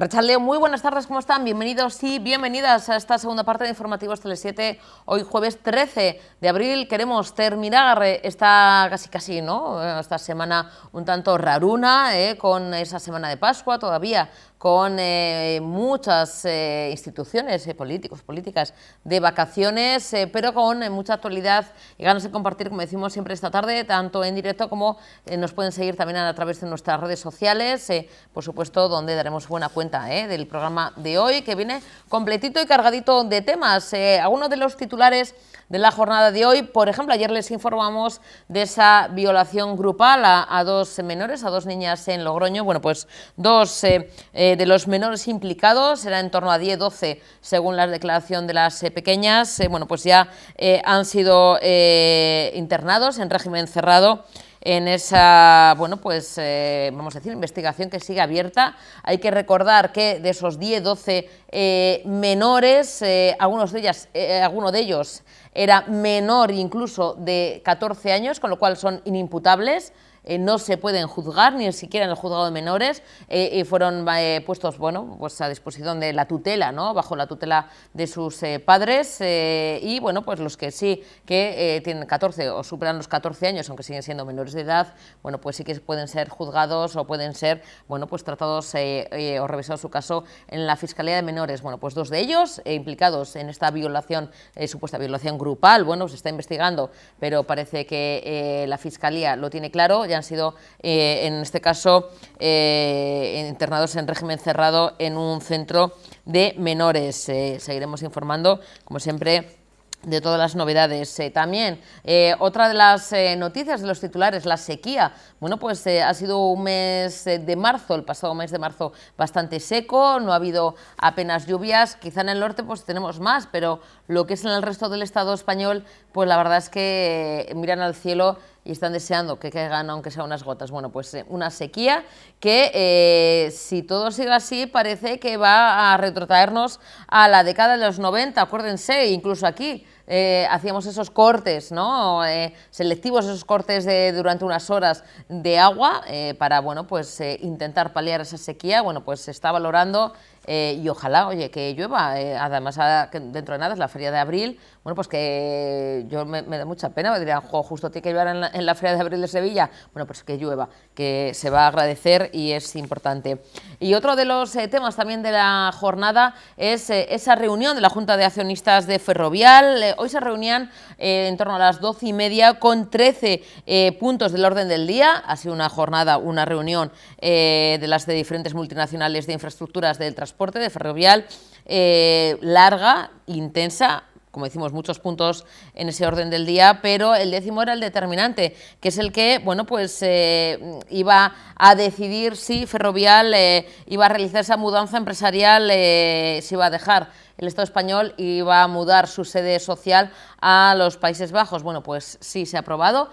Arratsalde, muy buenas tardes, ¿cómo están? Bienvenidos y bienvenidas a esta segunda parte de Informativos Tele7. Hoy jueves 13 de abril queremos terminar esta esta semana un tanto raruna, con esa semana de Pascua todavía, con muchas instituciones, políticas de vacaciones, pero con mucha actualidad y ganas de compartir, como decimos siempre esta tarde, tanto en directo como nos pueden seguir también a través de nuestras redes sociales, por supuesto, donde daremos buena cuenta del programa de hoy, que viene completito y cargadito de temas. Algunos de los titulares de la jornada de hoy, por ejemplo, ayer les informamos de esa violación grupal a dos menores, a dos niñas en Logroño. Bueno, pues dos de los menores implicados, era en torno a 10-12 según la declaración de las pequeñas, bueno, pues ya han sido internados en régimen cerrado en esa, bueno, pues vamos a decir, investigación que sigue abierta. Hay que recordar que de esos 10-12 menores, alguno de ellos era menor incluso de 14 años, con lo cual son inimputables. No se pueden juzgar, ni siquiera en el juzgado de menores, y fueron puestos, bueno, pues a disposición de la tutela, ¿no? Bajo la tutela de sus padres, y bueno, pues los que sí que tienen 14 o superan los 14 años, aunque siguen siendo menores de edad, bueno, pues sí que pueden ser juzgados o pueden ser, bueno, pues tratados o revisado su caso en la Fiscalía de Menores. Bueno, pues dos de ellos implicados en esta violación, supuesta violación grupal. Bueno, se está investigando, pero parece que la Fiscalía lo tiene claro. Han sido, en este caso, internados en régimen cerrado en un centro de menores. Seguiremos informando, como siempre, de todas las novedades. También, otra de las noticias de los titulares, la sequía. Bueno, pues ha sido un mes de marzo, el pasado mes de marzo, bastante seco, no ha habido apenas lluvias. Quizá en el norte pues tenemos más, pero lo que es en el resto del Estado español, pues la verdad es que miran al cielo y están deseando que caigan aunque sea unas gotas. Bueno, pues una sequía que si todo sigue así parece que va a retrotraernos a la década de los 90, acuérdense, incluso aquí hacíamos esos cortes, ¿no? Selectivos, esos cortes durante unas horas de agua para, bueno, pues intentar paliar esa sequía. Bueno, pues se está valorando y ojalá, oye, que llueva. Además, dentro de nada es la Feria de Abril. Bueno, pues que yo me da mucha pena, me dirían, justo tiene que llover en la Feria de Abril de Sevilla. Bueno, pues que llueva, que se va a agradecer y es importante. Y otro de los temas también de la jornada es esa reunión de la Junta de Accionistas de Ferrovial. Hoy se reunían en torno a las 12:30 con 13 puntos del orden del día. Ha sido una jornada, una reunión de las de diferentes multinacionales de infraestructuras del transporte de Ferrovial, larga, intensa. Como decimos, muchos puntos en ese orden del día, pero el 10º era el determinante, que es el que, bueno, pues iba a decidir si Ferrovial iba a realizar esa mudanza empresarial, si iba a dejar el Estado español y va a mudar su sede social a los Países Bajos. Bueno, pues sí, se ha aprobado,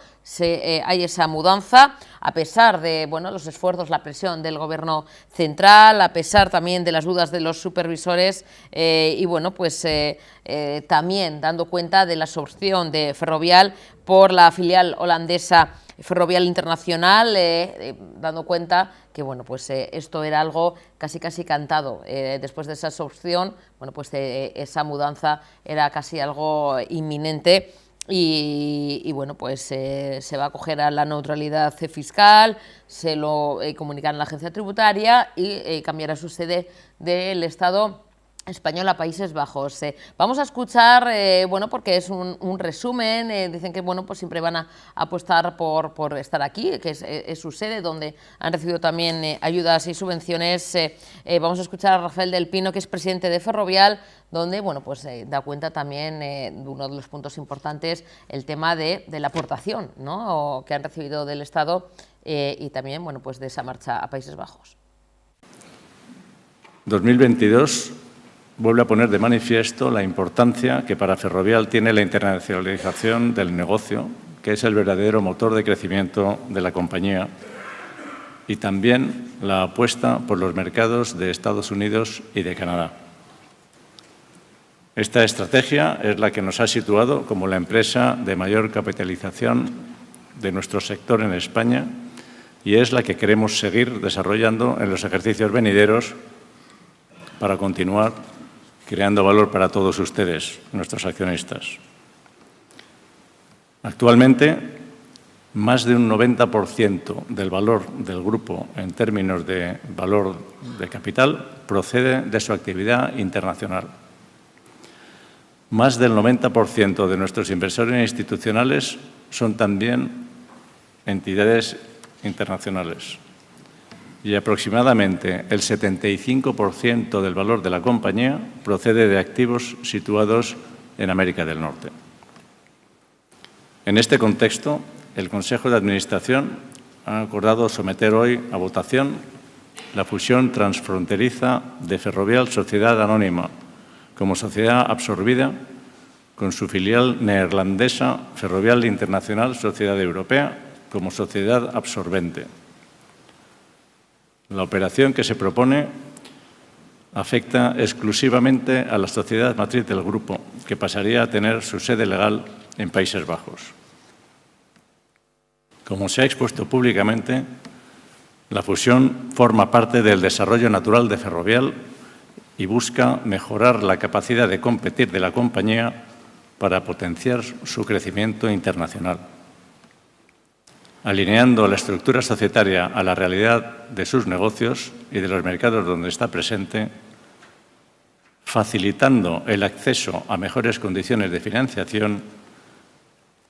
hay esa mudanza, a pesar de, bueno, los esfuerzos, la presión del Gobierno central, a pesar también de las dudas de los supervisores, y bueno, pues también dando cuenta de la absorción de Ferrovial por la filial holandesa Ferrovial Internacional, dando cuenta que, bueno, pues esto era algo casi cantado. Después de esa absorción, bueno, pues esa mudanza era casi algo inminente. Y bueno, pues se va a acoger a la neutralidad fiscal, se lo comunicará a la agencia tributaria y cambiará su sede del Estado español a Países Bajos. Vamos a escuchar, bueno, porque es un resumen, dicen que, bueno, pues siempre van a apostar por estar aquí, que es su sede, donde han recibido también ayudas y subvenciones. Vamos a escuchar a Rafael del Pino, que es presidente de Ferrovial, donde, bueno, pues da cuenta también de uno de los puntos importantes, el tema de la aportación, ¿no?, que han recibido del Estado, y también, bueno, pues de esa marcha a Países Bajos. 2022 vuelve a poner de manifiesto la importancia que para Ferrovial tiene la internacionalización del negocio, que es el verdadero motor de crecimiento de la compañía, y también la apuesta por los mercados de Estados Unidos y de Canadá. Esta estrategia es la que nos ha situado como la empresa de mayor capitalización de nuestro sector en España y es la que queremos seguir desarrollando en los ejercicios venideros para continuar creando valor para todos ustedes, nuestros accionistas. Actualmente, más de un 90% del valor del grupo en términos de valor de capital procede de su actividad internacional. Más del 90% de nuestros inversores institucionales son también entidades internacionales y aproximadamente el 75% del valor de la compañía procede de activos situados en América del Norte. En este contexto, el Consejo de Administración ha acordado someter hoy a votación la fusión transfronteriza de Ferrovial Sociedad Anónima como sociedad absorbida con su filial neerlandesa Ferrovial Internacional Sociedad Europea como sociedad absorbente. La operación que se propone afecta exclusivamente a la sociedad matriz del grupo, que pasaría a tener su sede legal en Países Bajos. Como se ha expuesto públicamente, la fusión forma parte del desarrollo natural de Ferrovial y busca mejorar la capacidad de competir de la compañía para potenciar su crecimiento internacional. Alineando la estructura societaria a la realidad de sus negocios y de los mercados donde está presente, facilitando el acceso a mejores condiciones de financiación,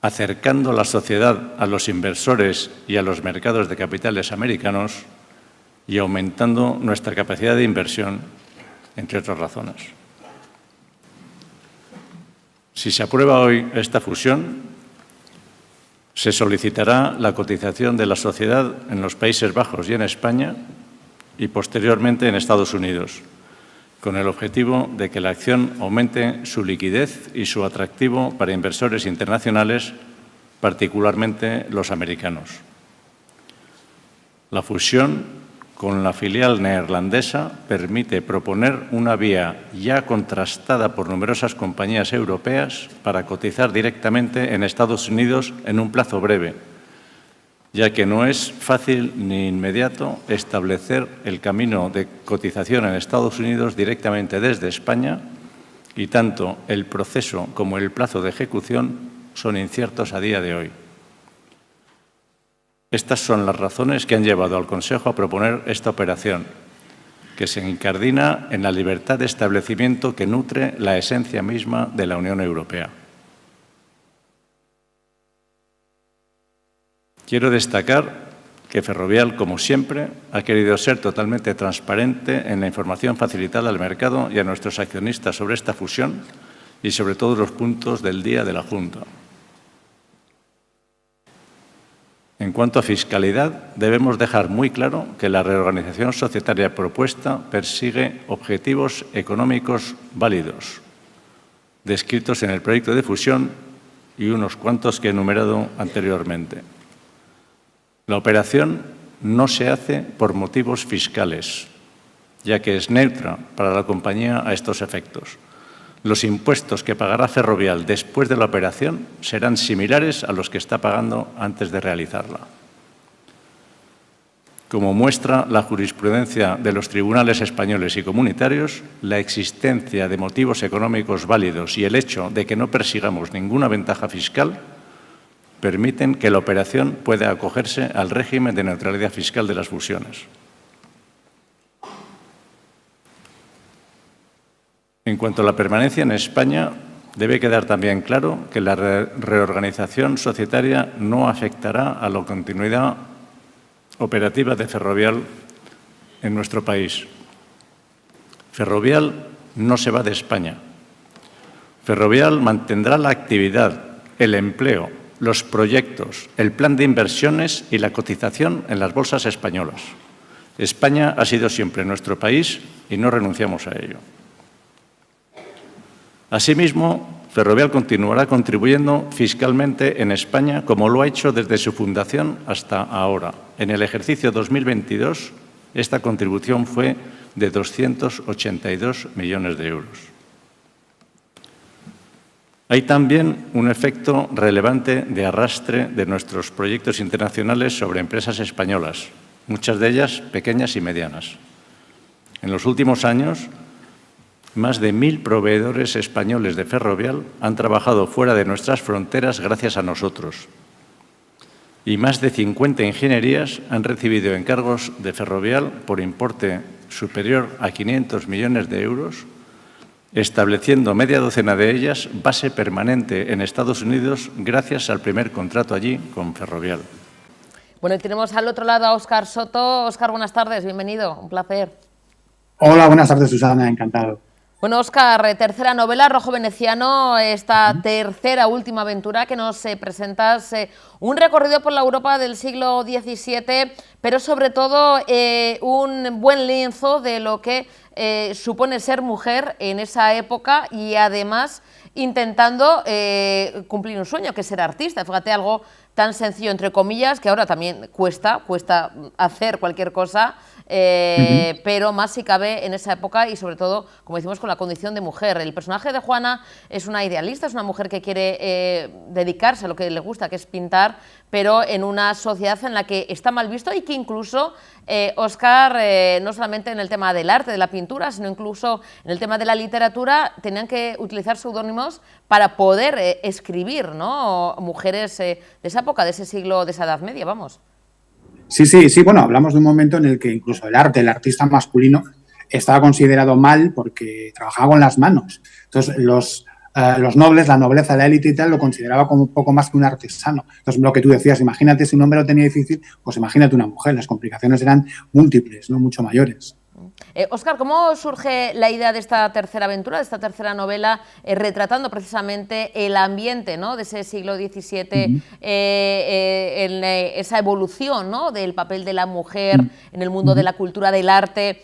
acercando la sociedad a los inversores y a los mercados de capitales americanos y aumentando nuestra capacidad de inversión, entre otras razones. Si se aprueba hoy esta fusión, se solicitará la cotización de la sociedad en los Países Bajos y en España y posteriormente en Estados Unidos, con el objetivo de que la acción aumente su liquidez y su atractivo para inversores internacionales, particularmente los americanos. La fusión con la filial neerlandesa permite proponer una vía ya contrastada por numerosas compañías europeas para cotizar directamente en Estados Unidos en un plazo breve, ya que no es fácil ni inmediato establecer el camino de cotización en Estados Unidos directamente desde España y tanto el proceso como el plazo de ejecución son inciertos a día de hoy. Estas son las razones que han llevado al Consejo a proponer esta operación, que se incardina en la libertad de establecimiento que nutre la esencia misma de la Unión Europea. Quiero destacar que Ferrovial, como siempre, ha querido ser totalmente transparente en la información facilitada al mercado y a nuestros accionistas sobre esta fusión y sobre todos los puntos del día de la Junta. En cuanto a fiscalidad, debemos dejar muy claro que la reorganización societaria propuesta persigue objetivos económicos válidos, descritos en el proyecto de fusión y unos cuantos que he enumerado anteriormente. La operación no se hace por motivos fiscales, ya que es neutra para la compañía a estos efectos. Los impuestos que pagará Ferrovial después de la operación serán similares a los que está pagando antes de realizarla. Como muestra la jurisprudencia de los tribunales españoles y comunitarios, la existencia de motivos económicos válidos y el hecho de que no persigamos ninguna ventaja fiscal permiten que la operación pueda acogerse al régimen de neutralidad fiscal de las fusiones. En cuanto a la permanencia en España, debe quedar también claro que la reorganización societaria no afectará a la continuidad operativa de Ferrovial en nuestro país. Ferrovial no se va de España. Ferrovial mantendrá la actividad, el empleo, los proyectos, el plan de inversiones y la cotización en las bolsas españolas. España ha sido siempre nuestro país y no renunciamos a ello. Asimismo, Ferrovial continuará contribuyendo fiscalmente en España como lo ha hecho desde su fundación hasta ahora. En el ejercicio 2022, esta contribución fue de 282 millones de euros. Hay también un efecto relevante de arrastre de nuestros proyectos internacionales sobre empresas españolas, muchas de ellas pequeñas y medianas. En los últimos años, Más de 1000 proveedores españoles de Ferrovial han trabajado fuera de nuestras fronteras gracias a nosotros. Y más de 50 ingenierías han recibido encargos de Ferrovial por importe superior a 500 millones de euros, estableciendo media docena de ellas base permanente en Estados Unidos gracias al primer contrato allí con Ferrovial. Bueno, y tenemos al otro lado a Óscar Soto. Óscar, buenas tardes, bienvenido, un placer. Hola, buenas tardes, Susana, encantado. Bueno, Óscar, tercera novela, Rojo Veneciano, esta tercera, última aventura que nos presentas, un recorrido por la Europa del siglo XVII, pero sobre todo un buen lienzo de lo que supone ser mujer en esa época y además intentando cumplir un sueño, que es ser artista. Fíjate, algo tan sencillo, entre comillas, que ahora también cuesta hacer cualquier cosa, pero más si cabe en esa época y sobre todo, como decimos, con la condición de mujer. El personaje de Juana es una idealista, es una mujer que quiere dedicarse a lo que le gusta, que es pintar, pero en una sociedad en la que está mal visto y que incluso, Óscar, no solamente en el tema del arte, de la pintura, sino incluso en el tema de la literatura, tenían que utilizar seudónimos para poder escribir, ¿no? Mujeres de esa época, de ese siglo, de esa Edad Media, vamos. Sí, bueno, hablamos de un momento en el que incluso el artista masculino, estaba considerado mal porque trabajaba con las manos. Entonces, los nobles, la nobleza, la élite y tal, lo consideraba como un poco más que un artesano. Entonces, lo que tú decías, imagínate si un hombre lo tenía difícil, pues imagínate una mujer, las complicaciones eran múltiples, no mucho mayores. Óscar, ¿cómo surge la idea de esta tercera aventura, de esta tercera novela, retratando precisamente el ambiente, ¿no?, de ese siglo XVII, esa evolución, ¿no?, del papel de la mujer en el mundo de la cultura, del arte?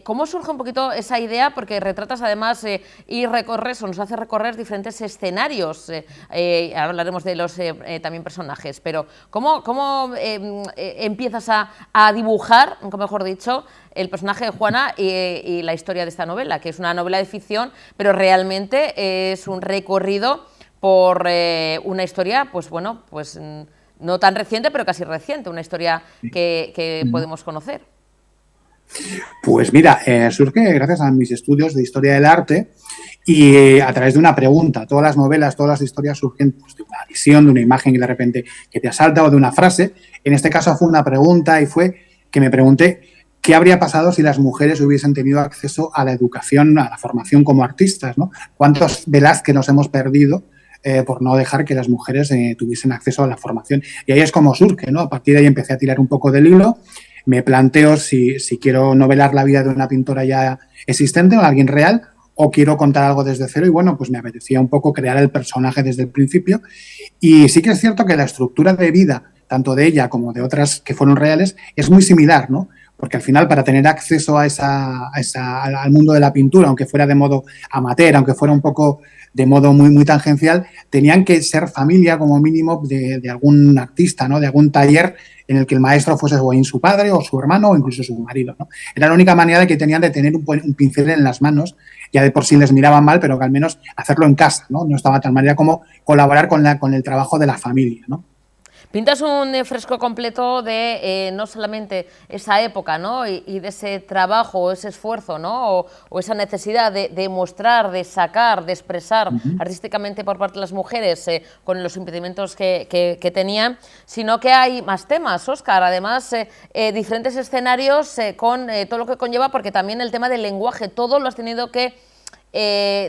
¿Cómo surge un poquito esa idea? Porque retratas además y recorres, o nos hace recorrer diferentes escenarios. Hablaremos de los también personajes, pero ¿cómo empiezas a dibujar, nunca mejor dicho, el personaje de Juana y la historia de esta novela, que es una novela de ficción, pero realmente es un recorrido por una historia, pues bueno, pues no tan reciente, pero casi reciente, una historia que podemos conocer? Pues mira, surge gracias a mis estudios de historia del arte y a través de una pregunta. Todas las novelas, todas las historias surgen pues, de una visión, de una imagen que de repente que te asalta o de una frase. En este caso fue una pregunta y fue que me pregunté qué habría pasado si las mujeres hubiesen tenido acceso a la educación, a la formación como artistas, ¿no? ¿Cuántos Velázquez nos hemos perdido por no dejar que las mujeres tuviesen acceso a la formación? Y ahí es como surge, ¿no? A partir de ahí empecé a tirar un poco del hilo. Me planteo si quiero novelar la vida de una pintora ya existente o alguien real o quiero contar algo desde cero y bueno, pues me apetecía un poco crear el personaje desde el principio y sí que es cierto que la estructura de vida, tanto de ella como de otras que fueron reales, es muy similar, ¿no? Porque al final para tener acceso al mundo de la pintura, aunque fuera de modo amateur, aunque fuera un poco de modo muy tangencial, tenían que ser familia como mínimo de algún artista, ¿no? De algún taller en el que el maestro fuese o bien su padre o su hermano o incluso su marido, ¿no? Era la única manera que tenían de tener un pincel en las manos, ya de por sí les miraban mal, pero que al menos hacerlo en casa, ¿no? No estaba de tal manera como colaborar con el trabajo de la familia, ¿no? Pintas un fresco completo de no solamente esa época, ¿no? y de ese trabajo o ese esfuerzo, ¿no? o esa necesidad de mostrar, de sacar, de expresar artísticamente por parte de las mujeres con los impedimentos que tenían, sino que hay más temas, Óscar, además diferentes escenarios con todo lo que conlleva, porque también el tema del lenguaje, todo lo has tenido que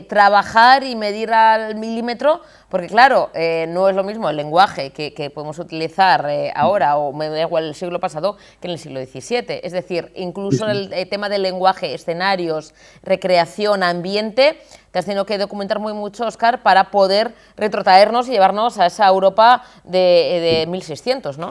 trabajar y medir al milímetro, porque claro, no es lo mismo el lenguaje que podemos utilizar ahora, o me da igual el siglo pasado, que en el siglo XVII. Es decir, incluso el tema del lenguaje, escenarios, recreación, ambiente, te has tenido que documentar muy mucho, Óscar, para poder retrotraernos y llevarnos a esa Europa de 1600, ¿no?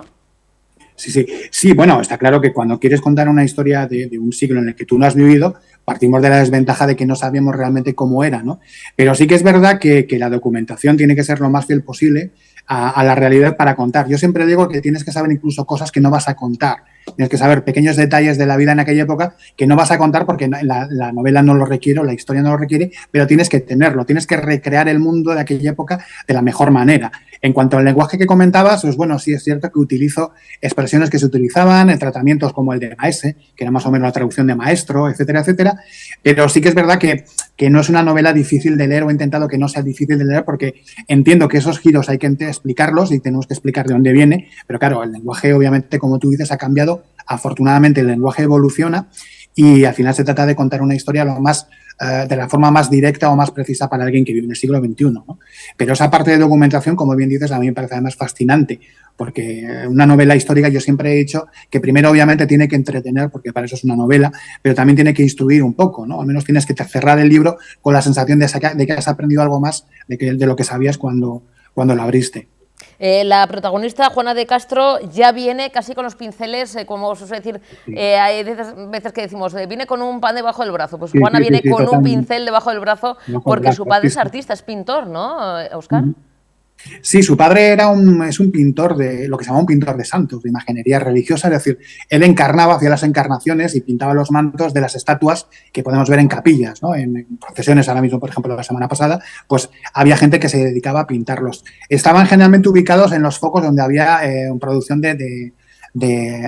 Sí, bueno, está claro que cuando quieres contar una historia de un siglo en el que tú no has vivido, partimos de la desventaja de que no sabíamos realmente cómo era, ¿no? Pero sí que es verdad que la documentación tiene que ser lo más fiel posible a la realidad para contar. Yo siempre digo que tienes que saber incluso cosas que no vas a contar Tienes que saber pequeños detalles de la vida en aquella época que no vas a contar porque la novela no lo requiere o la historia no lo requiere, pero tienes que tenerlo, tienes que recrear el mundo de aquella época de la mejor manera. En cuanto al lenguaje que comentabas, pues bueno, sí es cierto que utilizo expresiones que se utilizaban en tratamientos como el de maese, que era más o menos la traducción de maestro, etcétera, etcétera, pero sí que es verdad que no es una novela difícil de leer, o he intentado que no sea difícil de leer porque entiendo que esos giros hay que explicarlos y tenemos que explicar de dónde viene, pero claro, el lenguaje obviamente, como tú dices, ha cambiado. Afortunadamente el lenguaje evoluciona y al final se trata de contar una historia de la forma más directa o más precisa para alguien que vive en el siglo XXI, ¿no? Pero esa parte de documentación, como bien dices, a mí me parece además fascinante, porque una novela histórica yo siempre he dicho que primero obviamente tiene que entretener, porque para eso es una novela, pero también tiene que instruir un poco, ¿no? Al menos tienes que cerrar el libro con la sensación de que has aprendido algo más de lo que sabías cuando lo abriste. La protagonista, Juana de Castro, ya viene casi con los pinceles, como os suele decir, hay veces que decimos, viene con un pan debajo del brazo. Pues Juana viene con un pincel debajo del brazo porque su padre es artista, es pintor, ¿no, Óscar? Sí, su padre es un pintor de lo que se llama un pintor de santos, de imaginería religiosa, es decir, él encarnaba, hacía las encarnaciones y pintaba los mantos de las estatuas que podemos ver en capillas, ¿no? En procesiones ahora mismo, por ejemplo, la semana pasada, pues había gente que se dedicaba a pintarlos. Estaban generalmente ubicados en los focos donde había producción de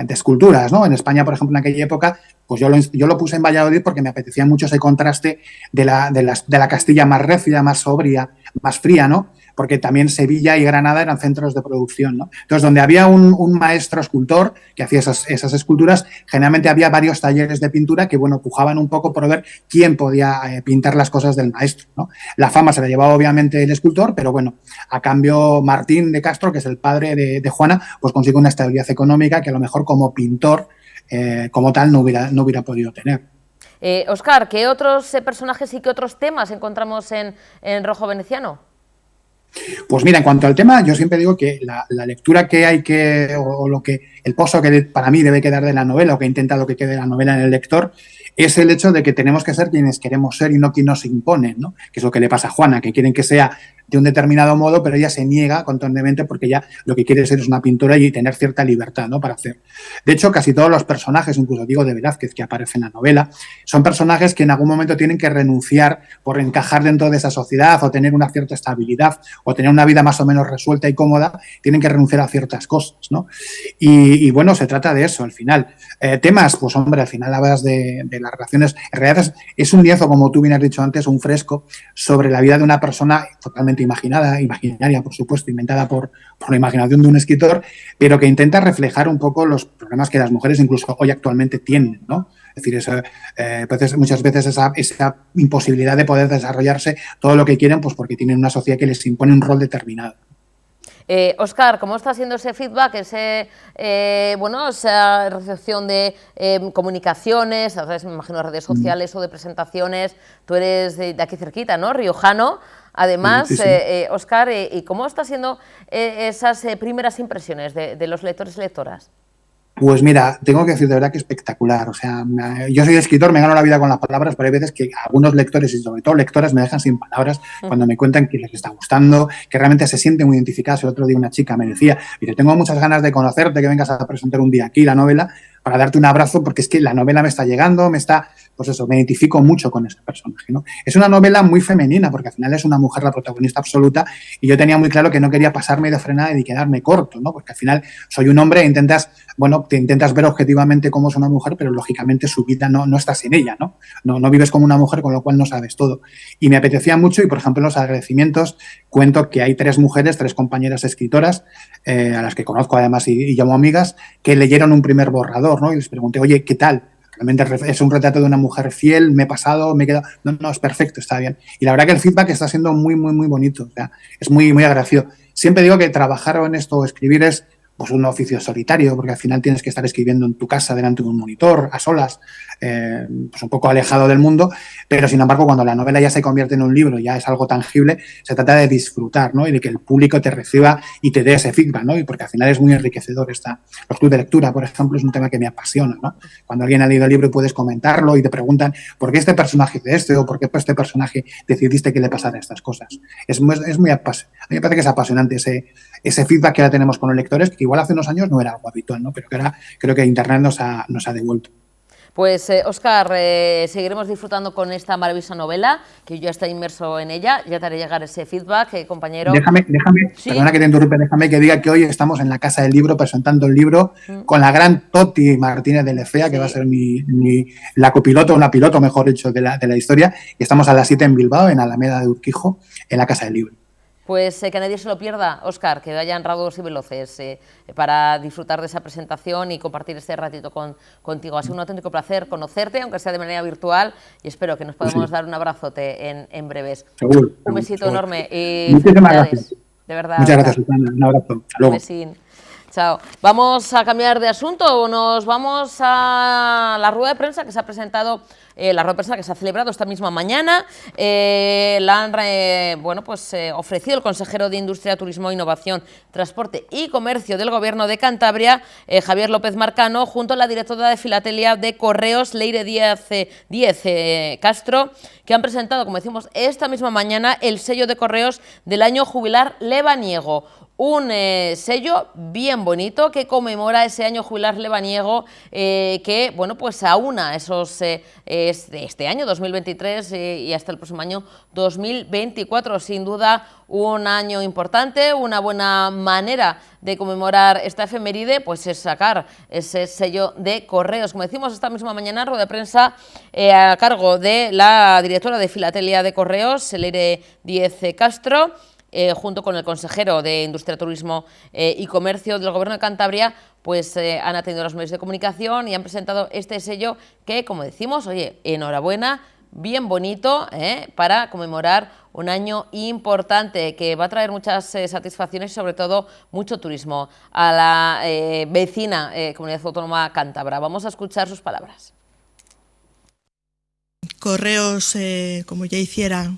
esculturas, ¿no? En España, por ejemplo, en aquella época, pues yo lo puse en Valladolid porque me apetecía mucho ese contraste de la Castilla más recia, más sobria, más fría, ¿no? Porque también Sevilla y Granada eran centros de producción, ¿no? Entonces, donde había un maestro escultor que hacía esas esculturas, generalmente había varios talleres de pintura que, bueno, pujaban un poco por ver quién podía pintar las cosas del maestro, ¿no? La fama se la llevaba obviamente el escultor, pero bueno, a cambio Martín de Castro, que es el padre de Juana, pues consigue una estabilidad económica que a lo mejor como pintor, como tal, no hubiera podido tener. Óscar, ¿qué otros personajes y qué otros temas encontramos en Rojo Veneciano? Pues mira, en cuanto al tema, yo siempre digo que la lectura que hay el pozo que para mí debe quedar de la novela, o que he intentado que quede la novela en el lector, es el hecho de que tenemos que ser quienes queremos ser y no quien nos impone, ¿no? Que es lo que le pasa a Juana, que quieren que sea de un determinado modo, pero ella se niega contundentemente porque ya lo que quiere ser es una pintora y tener cierta libertad, ¿no? Para hacer. De hecho, casi todos los personajes, incluso digo de Velázquez, que aparece en la novela, son personajes que en algún momento tienen que renunciar por encajar dentro de esa sociedad o tener una cierta estabilidad o tener una vida más o menos resuelta y cómoda, tienen que renunciar a ciertas cosas, ¿no? Y bueno, se trata de eso al final. Temas, pues hombre, al final hablas de las relaciones. En realidad es un lienzo, como tú bien has dicho antes, un fresco sobre la vida de una persona totalmente imaginaria, por supuesto, inventada por la imaginación de un escritor, pero que intenta reflejar un poco los problemas que las mujeres incluso hoy actualmente tienen, ¿no? Es decir, muchas veces esa imposibilidad de poder desarrollarse todo lo que quieren, pues porque tienen una sociedad que les impone un rol determinado. Óscar, ¿cómo está siendo ese feedback, esa recepción de comunicaciones, a través, me imagino, de redes sociales o de presentaciones? Tú eres de aquí cerquita, ¿no? Riojano. Además, sí. Óscar, ¿y cómo está siendo esas primeras impresiones de los lectores y lectoras? Pues mira, tengo que decir de verdad que espectacular. O sea, yo soy escritor, me gano la vida con las palabras, pero hay veces que algunos lectores y sobre todo lectoras me dejan sin palabras cuando me cuentan que les está gustando, que realmente se sienten muy identificados. El otro día una chica me decía, mire, tengo muchas ganas de conocerte, que vengas a presentar un día aquí la novela para darte un abrazo, porque es que la novela me está llegando, pues eso, me identifico mucho con ese personaje, ¿no? Es una novela muy femenina, porque al final es una mujer la protagonista absoluta, y yo tenía muy claro que no quería pasarme de frenada y quedarme corto, ¿no? Porque al final soy un hombre e intentas ver objetivamente cómo es una mujer, pero lógicamente su vida no estás en ella, ¿no? No vives como una mujer, con lo cual no sabes todo. Y me apetecía mucho, y por ejemplo en los agradecimientos cuento que hay 3 mujeres, 3 compañeras escritoras, a las que conozco además y llamo amigas, que leyeron un primer borrador, ¿no? Y les pregunté, oye, ¿qué tal? Realmente es un retrato de una mujer fiel, me he pasado, me he quedado... No, es perfecto, está bien. Y la verdad que el feedback está siendo muy, muy, muy bonito. O sea, es muy, muy agradecido. Siempre digo que trabajar en esto o escribir es pues un oficio solitario, porque al final tienes que estar escribiendo en tu casa delante de un monitor, a solas, pues un poco alejado del mundo, pero sin embargo cuando la novela ya se convierte en un libro, ya es algo tangible, se trata de disfrutar, ¿no? Y de que el público te reciba y te dé ese feedback, ¿no? Y porque al final es muy enriquecedor. Los clubes de lectura, por ejemplo, es un tema que me apasiona, ¿no? Cuando alguien ha leído el libro y puedes comentarlo y te preguntan ¿por qué este personaje hizo esto? O ¿por qué este personaje decidiste que le pasara estas cosas? A mí me parece que es apasionante ese feedback que ahora tenemos con los lectores, que que igual hace unos años no era algo habitual, ¿no? Pero que ahora creo que Internet nos ha devuelto. Pues, Óscar, seguiremos disfrutando con esta maravillosa novela, que yo ya estoy inmerso en ella. Ya te haré llegar ese feedback, compañero. Déjame, ¿Sí? Perdona que te interrumpa, déjame que diga que hoy estamos en la Casa del Libro presentando el libro con la gran Toti Martínez de Lecea, que va a ser la copiloto, una piloto, mejor dicho, de la historia. Y estamos a las 7 en Bilbao, en Alameda de Urquijo, en la Casa del Libro. Pues que nadie se lo pierda, Óscar, que vayan raudos y veloces para disfrutar de esa presentación y compartir este ratito contigo. Ha sido un auténtico placer conocerte, aunque sea de manera virtual, y espero que nos podamos dar un abrazote en breves. Seguro. Un besito enorme y muchísimas gracias. De verdad. Muchas gracias, Susana. Un abrazo. Hasta luego. Un besín. Chao. Vamos a cambiar de asunto, nos vamos a la rueda de prensa que se ha presentado, la rueda de prensa que se ha celebrado esta misma mañana. La han ofrecido el consejero de Industria, Turismo, Innovación, Transporte y Comercio del Gobierno de Cantabria, Javier López Marcano, junto a la directora de Filatelia de Correos, Leire Díaz Castro, que han presentado, como decimos, esta misma mañana el sello de Correos del año jubilar lebaniego. Un sello bien bonito que conmemora ese año jubilar lebaniego que, bueno, pues aúna esos este año 2023 y hasta el próximo año 2024. Sin duda un año importante, una buena manera de conmemorar esta efeméride, pues es sacar ese sello de Correos. Como decimos esta misma mañana, rueda de prensa a cargo de la directora de Filatelia de Correos, Leire Díaz Castro, junto con el consejero de Industria, Turismo y Comercio del Gobierno de Cantabria, pues han atendido a los medios de comunicación y han presentado este sello que, como decimos, oye, enhorabuena, bien bonito, para conmemorar un año importante que va a traer muchas satisfacciones y sobre todo mucho turismo a la vecina comunidad autónoma cántabra. Vamos a escuchar sus palabras. Correos, como ya hiciera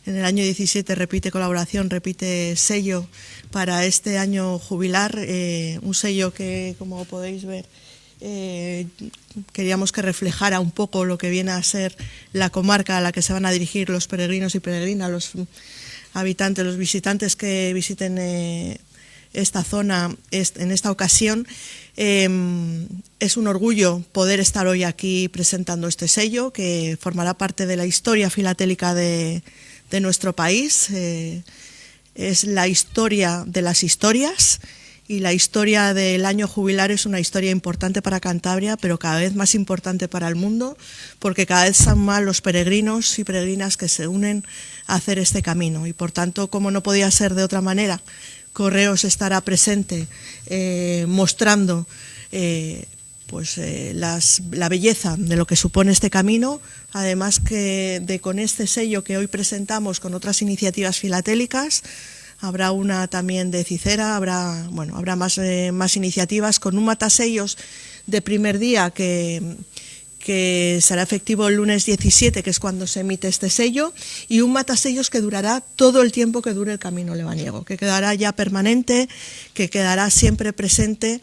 en el año 17, repite colaboración, repite sello para este año jubilar, un sello que, como podéis ver, queríamos que reflejara un poco lo que viene a ser la comarca a la que se van a dirigir los peregrinos y peregrinas, los habitantes, los visitantes que visiten esta zona en esta ocasión. Es un orgullo poder estar hoy aquí presentando este sello que formará parte de la historia filatélica de nuestro país. Es la historia de las historias y la historia del año jubilar es una historia importante para Cantabria, pero cada vez más importante para el mundo, porque cada vez son más los peregrinos y peregrinas que se unen a hacer este camino y por tanto, como no podía ser de otra manera, Correos estará presente mostrando la belleza de lo que supone este camino, además que con este sello que hoy presentamos con otras iniciativas filatélicas, habrá una también de Cicera, habrá más iniciativas con un matasellos de primer día que será efectivo el lunes 17, que es cuando se emite este sello, y un matasellos que durará todo el tiempo que dure el camino lebaniego, que quedará ya permanente, que quedará siempre presente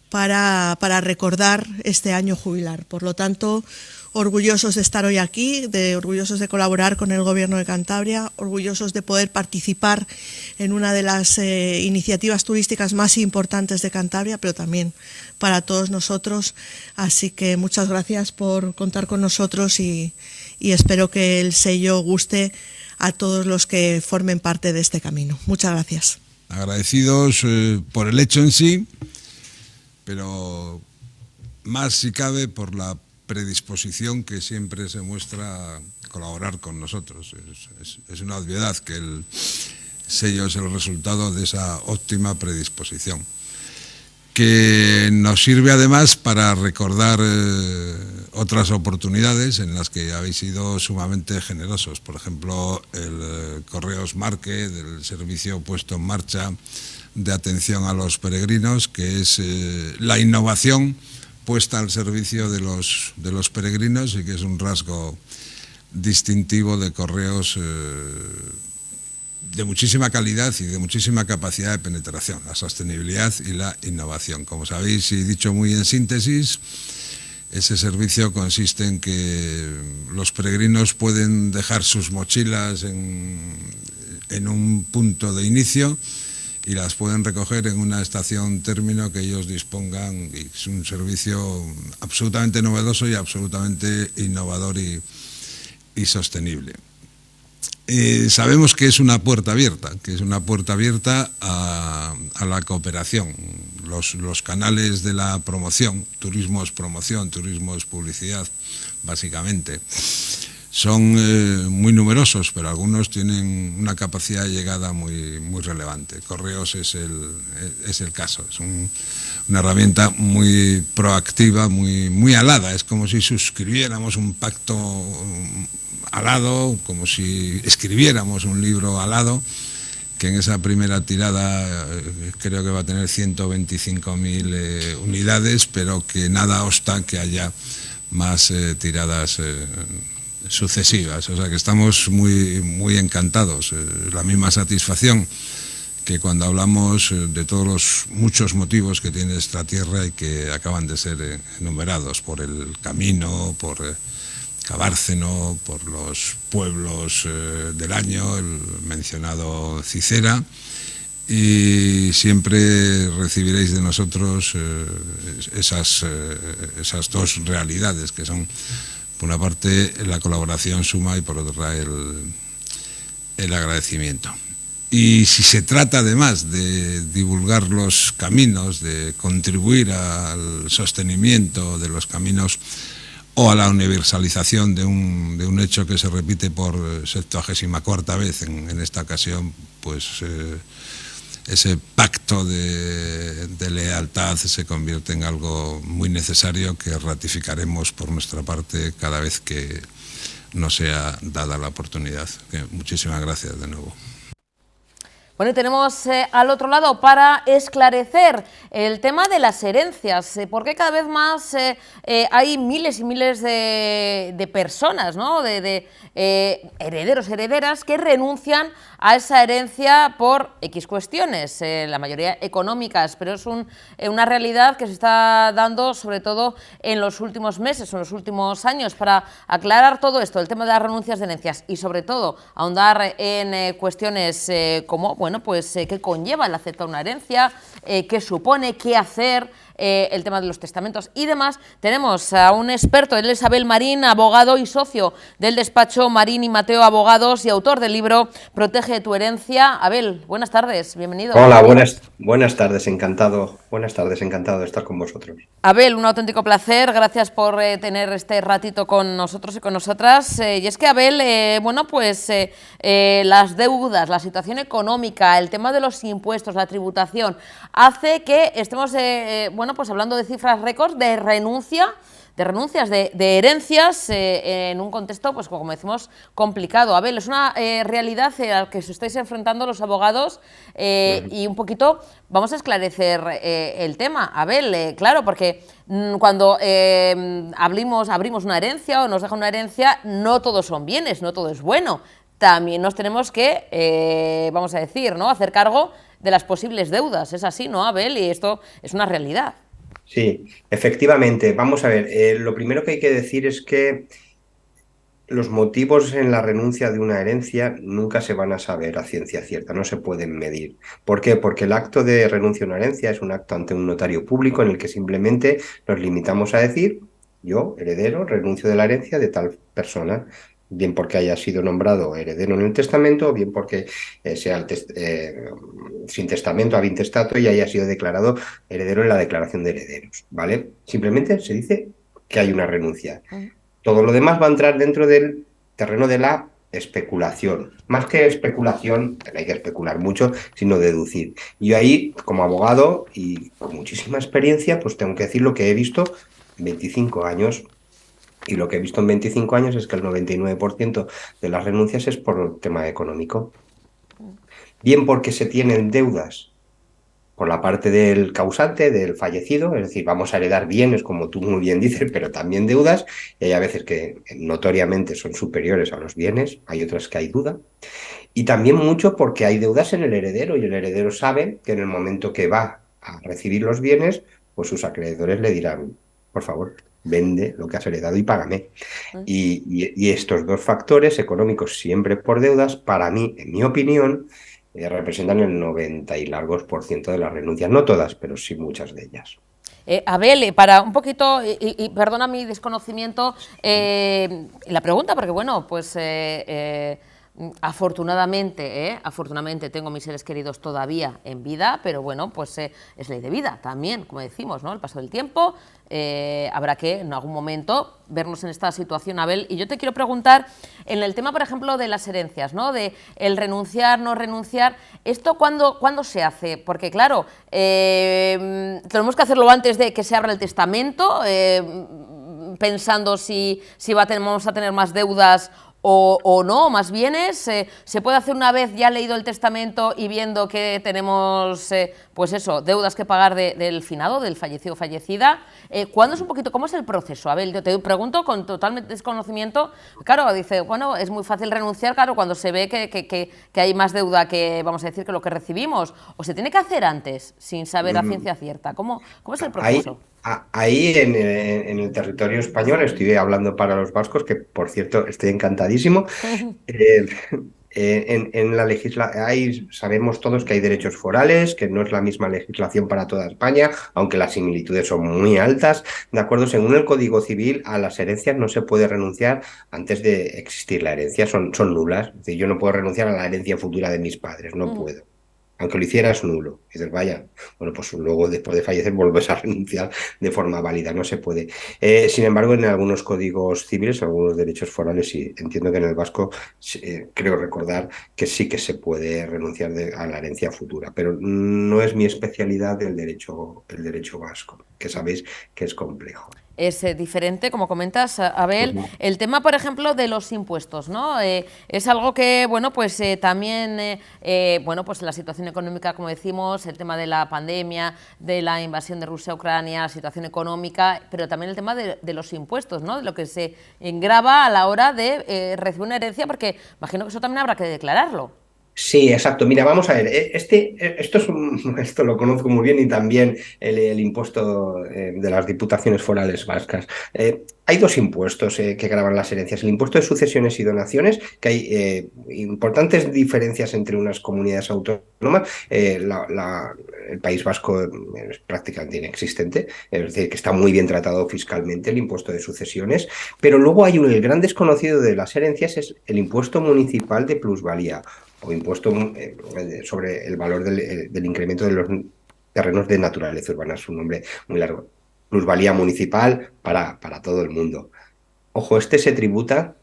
para recordar este año jubilar. Por lo tanto, orgullosos de estar hoy aquí, orgullosos de colaborar con el Gobierno de Cantabria, orgullosos de poder participar en una de las iniciativas turísticas más importantes de Cantabria, pero también para todos nosotros. Así que muchas gracias por contar con nosotros y espero que el sello guste a todos los que formen parte de este camino. Muchas gracias. Agradecidos por el hecho en sí, pero más si cabe por la predisposición que siempre se muestra a colaborar con nosotros. Es una obviedad que el sello es el resultado de esa óptima predisposición, que nos sirve además para recordar otras oportunidades en las que habéis sido sumamente generosos. Por ejemplo, el Correos Market, el servicio puesto en marcha de atención a los peregrinos, que es la innovación puesta al servicio de los peregrinos y que es un rasgo distintivo de Correos de muchísima calidad y de muchísima capacidad de penetración, la sostenibilidad y la innovación. Como sabéis, y dicho muy en síntesis, ese servicio consiste en que los peregrinos pueden dejar sus mochilas en un punto de inicio y las pueden recoger en una estación término que ellos dispongan, y es un servicio absolutamente novedoso y absolutamente innovador y sostenible. Sabemos que es una puerta abierta, a la cooperación. Los canales de la promoción, turismo es promoción, turismo es publicidad, básicamente, son muy numerosos, pero algunos tienen una capacidad de llegada muy relevante. Correos es el caso, es una herramienta muy proactiva, muy alada. Es como si suscribiéramos un pacto alado, como si escribiéramos un libro alado, que en esa primera tirada creo que va a tener 125.000 unidades, pero que nada obsta que haya más tiradas sucesivas. O sea que estamos muy encantados. La misma satisfacción que cuando hablamos de todos los muchos motivos que tiene esta tierra y que acaban de ser enumerados por el camino, por Cabárceno, por los pueblos del año, el mencionado Cicera, y siempre recibiréis de nosotros esas dos realidades, que son, por una parte, la colaboración suma y por otra el agradecimiento. Y si se trata además de divulgar los caminos, de contribuir al sostenimiento de los caminos o a la universalización de un hecho que se repite por 74ª vez en esta ocasión, pues ese pacto de lealtad se convierte en algo muy necesario que ratificaremos por nuestra parte cada vez que nos sea dada la oportunidad. Muchísimas gracias de nuevo. Bueno, y tenemos al otro lado para esclarecer el tema de las herencias, porque cada vez más hay miles y miles de personas, ¿no? de herederos, herederas, que renuncian a esa herencia por X cuestiones, la mayoría económicas, pero es una realidad que se está dando sobre todo en los últimos meses o en los últimos años. Para aclarar todo esto, el tema de las renuncias de herencias y sobre todo ahondar en cuestiones como, bueno, pues qué conlleva el aceptar una herencia, qué supone, qué hacer, el tema de los testamentos y demás, tenemos a un experto, él es Abel Marín, abogado y socio del despacho Marín y Mateo Abogados y autor del libro Protege tu herencia. Abel, buenas tardes, bienvenido. Hola, buenas tardes, encantado de estar con vosotros. Abel, un auténtico placer, gracias por tener este ratito con nosotros y con nosotras. Y es que Abel, bueno, pues las deudas, la situación económica, el tema de los impuestos, la tributación, hace que estemos, bueno, pues hablando de cifras récords de renuncias, de herencias en un contexto, pues como decimos, complicado. Abel, es una realidad a la que os estáis enfrentando los abogados y un poquito vamos a esclarecer el tema. Abel, claro, porque cuando abrimos una herencia o nos deja una herencia, no todos son bienes, no todo es bueno. También nos tenemos que, vamos a decir, ¿no?, hacer cargo de las posibles deudas. Es así, ¿no, Abel? Y esto es una realidad. Sí, efectivamente. Vamos a ver, lo primero que hay que decir es que los motivos en la renuncia de una herencia nunca se van a saber a ciencia cierta, no se pueden medir. ¿Por qué? Porque el acto de renuncia a una herencia es un acto ante un notario público en el que simplemente nos limitamos a decir: yo, heredero, renuncio de la herencia de tal persona, bien porque haya sido nombrado heredero en el testamento, o bien porque sea sin testamento, ab intestato, y haya sido declarado heredero en la declaración de herederos, ¿vale? Simplemente se dice que hay una renuncia. Todo lo demás va a entrar dentro del terreno de la especulación. Más que especulación, no hay que especular mucho, sino deducir. Y yo ahí, como abogado y con muchísima experiencia, pues tengo que decir lo que he visto en 25 años. Y lo que he visto en 25 años es que el 99% de las renuncias es por el tema económico. Bien porque se tienen deudas por la parte del causante, del fallecido, es decir, vamos a heredar bienes, como tú muy bien dices, pero también deudas, y hay a veces que notoriamente son superiores a los bienes, hay otras que hay duda, y también mucho porque hay deudas en el heredero, y el heredero sabe que en el momento que va a recibir los bienes, pues sus acreedores le dirán: por favor, vende lo que has heredado y págame. Y estos dos factores económicos, siempre por deudas, para mí, en mi opinión, representan el 90 y largos por ciento de las renuncias. No todas, pero sí muchas de ellas. Abel, para un poquito, y perdona mi desconocimiento, la pregunta, porque bueno, pues afortunadamente tengo mis seres queridos todavía en vida, pero bueno, pues es ley de vida también, como decimos, ¿no? El paso del tiempo, habrá que en algún momento vernos en esta situación, Abel. Y yo te quiero preguntar, en el tema, por ejemplo, de las herencias, ¿no? De el renunciar, no renunciar, ¿esto cuándo se hace? Porque claro, tenemos que hacerlo antes de que se abra el testamento, pensando si vamos a tener más deudas o no, más bienes. Se puede hacer una vez ya leído el testamento y viendo que tenemos, pues eso, deudas que pagar del finado, del fallecido o fallecida. ¿Cuándo es un poquito, cómo es el proceso? Abel, yo te pregunto con total desconocimiento. Claro, dice, bueno, es muy fácil renunciar, claro, cuando se ve que hay más deuda que, vamos a decir, que lo que recibimos. ¿O se tiene que hacer antes, sin saber a ciencia cierta? ¿Cómo es el proceso? Ahí en el territorio español, estoy hablando para los vascos, que por cierto estoy encantadísimo. eh, en la ahí sabemos todos que hay derechos forales, que no es la misma legislación para toda España, aunque las similitudes son muy altas. De acuerdo, según el Código Civil, a las herencias no se puede renunciar antes de existir la herencia, son nulas. Es decir, yo no puedo renunciar a la herencia futura de mis padres, no puedo. Aunque lo hicieras nulo. Y dices, vaya, bueno, pues luego después de fallecer vuelves a renunciar de forma válida, no se puede. Sin embargo, en algunos códigos civiles, algunos derechos forales, sí, entiendo que en el vasco creo recordar que sí que se puede renunciar a la herencia futura, pero no es mi especialidad el derecho vasco, que sabéis que es complejo. Es diferente, como comentas, Abel. El tema, por ejemplo, de los impuestos, ¿no? Es algo que, bueno, pues también, bueno, pues la situación económica, como decimos, el tema de la pandemia, de la invasión de Rusia a Ucrania, la situación económica, pero también el tema de los impuestos, ¿no? De lo que se engrava a la hora de recibir una herencia, porque imagino que eso también habrá que declararlo. Sí, exacto. Mira, vamos a ver. Esto lo conozco muy bien y también el impuesto de las diputaciones forales vascas. Hay dos impuestos que gravan las herencias. El impuesto de sucesiones y donaciones, que hay importantes diferencias entre unas comunidades autónomas. El País Vasco es prácticamente inexistente, es decir, que está muy bien tratado fiscalmente el impuesto de sucesiones. Pero luego hay el gran desconocido de las herencias, es el impuesto municipal de plusvalía, o impuesto sobre el valor del incremento de los terrenos de naturaleza urbana. Es un nombre muy largo. Plusvalía municipal para todo el mundo. Ojo, este se tributa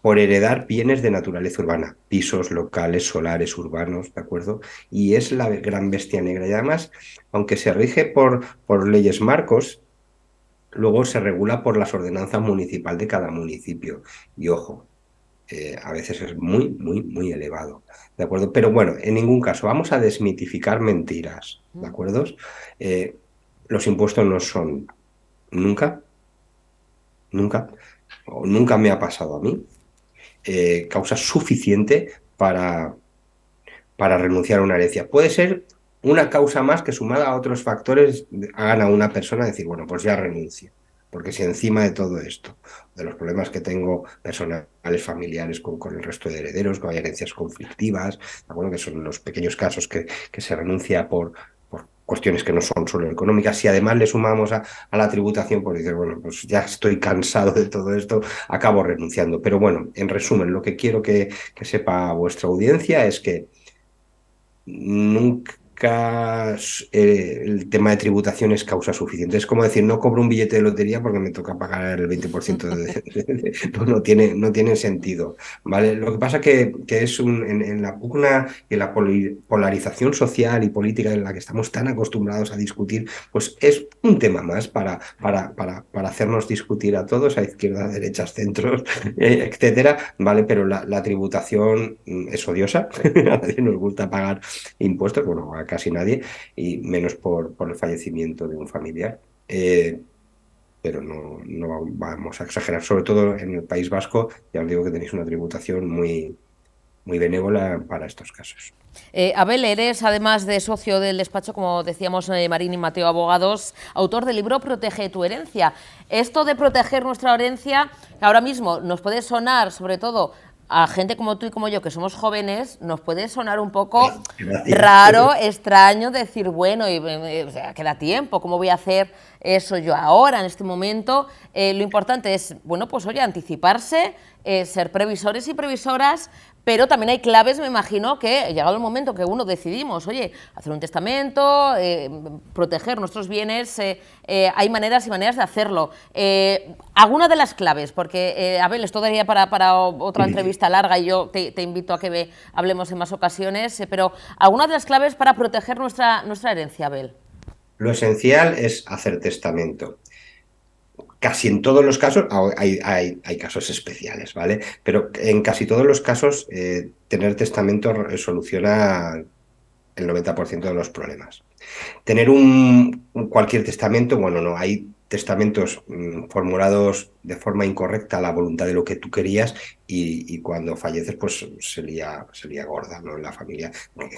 por heredar bienes de naturaleza urbana, pisos, locales, solares, urbanos, ¿de acuerdo? Y es la gran bestia negra. Y además, aunque se rige por leyes marcos, luego se regula por las ordenanzas municipales de cada municipio. Y ojo, a veces es muy, muy, muy elevado, ¿de acuerdo? Pero bueno, en ningún caso, vamos a desmitificar mentiras, ¿de acuerdo? Los impuestos no son nunca, o nunca me ha pasado a mí, causa suficiente para renunciar a una herencia. Puede ser una causa más que, sumada a otros factores, hagan a una persona decir, bueno, pues ya renuncio. Porque si encima de todo esto, de los problemas que tengo personales, familiares con el resto de herederos, con herencias conflictivas, bueno, que son los pequeños casos que se renuncia por cuestiones que no son solo económicas, si además le sumamos a la tributación, pues dices, bueno, pues ya estoy cansado de todo esto, acabo renunciando. Pero bueno, en resumen, lo que quiero que sepa vuestra audiencia es que nunca el tema de tributación es causa suficiente. Es como decir, no cobro un billete de lotería porque me toca pagar el 20% pues no tiene sentido, ¿vale? Lo que pasa que es en la pugna y en la polarización social y política en la que estamos tan acostumbrados a discutir, pues es un tema más para hacernos discutir a todos, a izquierda, derechas, centros, etcétera, ¿vale? Pero la tributación es odiosa, a nadie nos gusta pagar impuestos, bueno, a casi nadie, y menos por el fallecimiento de un familiar. Pero no vamos a exagerar, sobre todo en el País Vasco, ya os digo que tenéis una tributación muy, muy benévola para estos casos. Abel, eres, además de socio del despacho, como decíamos, Marín y Mateo Abogados, autor del libro Protege tu herencia. Esto de proteger nuestra herencia, ahora mismo nos puede sonar, sobre todo, a gente como tú y como yo, que somos jóvenes, nos puede sonar un poco Gracias. raro, extraño decir, bueno, o sea, queda tiempo, ¿cómo voy a hacer eso yo ahora, en este momento? Lo importante es, bueno, pues oye, anticiparse, ser previsores y previsoras, pero también hay claves, me imagino, que llegado el momento que uno decidimos, oye, hacer un testamento, proteger nuestros bienes, hay maneras y maneras de hacerlo. Alguna de las claves, porque, Abel, esto daría para otra entrevista larga y yo te invito a que hablemos en más ocasiones, pero alguna de las claves para proteger nuestra herencia, Abel. Lo esencial es hacer testamento. Casi en todos los casos, hay casos especiales, ¿vale? Pero en casi todos los casos, tener testamento soluciona el 90% de los problemas. Tener cualquier testamento, bueno, no, hay testamentos formulados de forma incorrecta a la voluntad de lo que tú querías y cuando falleces, pues se lía gorda, ¿no? En la familia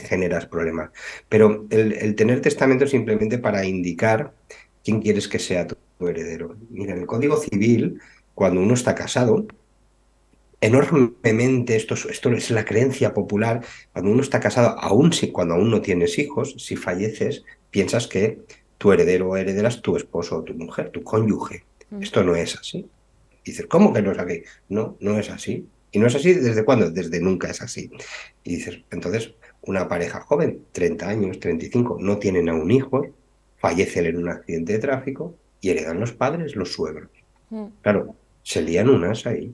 generas problemas. Pero el tener testamento es simplemente para indicar quién quieres que sea tu heredero. Mira, en el Código Civil, cuando uno está casado, enormemente, esto es la creencia popular, cuando uno está casado, cuando aún no tienes hijos, si falleces, piensas que tu heredero o heredera es tu esposo o tu mujer, tu cónyuge. Esto no es así. Dices, ¿cómo que no es así? No, no es así. ¿Y no es así desde cuándo? Desde nunca es así. Y dices, entonces, una pareja joven, 30 años, 35, no tienen aún hijos, fallecen en un accidente de tráfico y heredan los padres, los suegros. Claro, se lían unas ahí.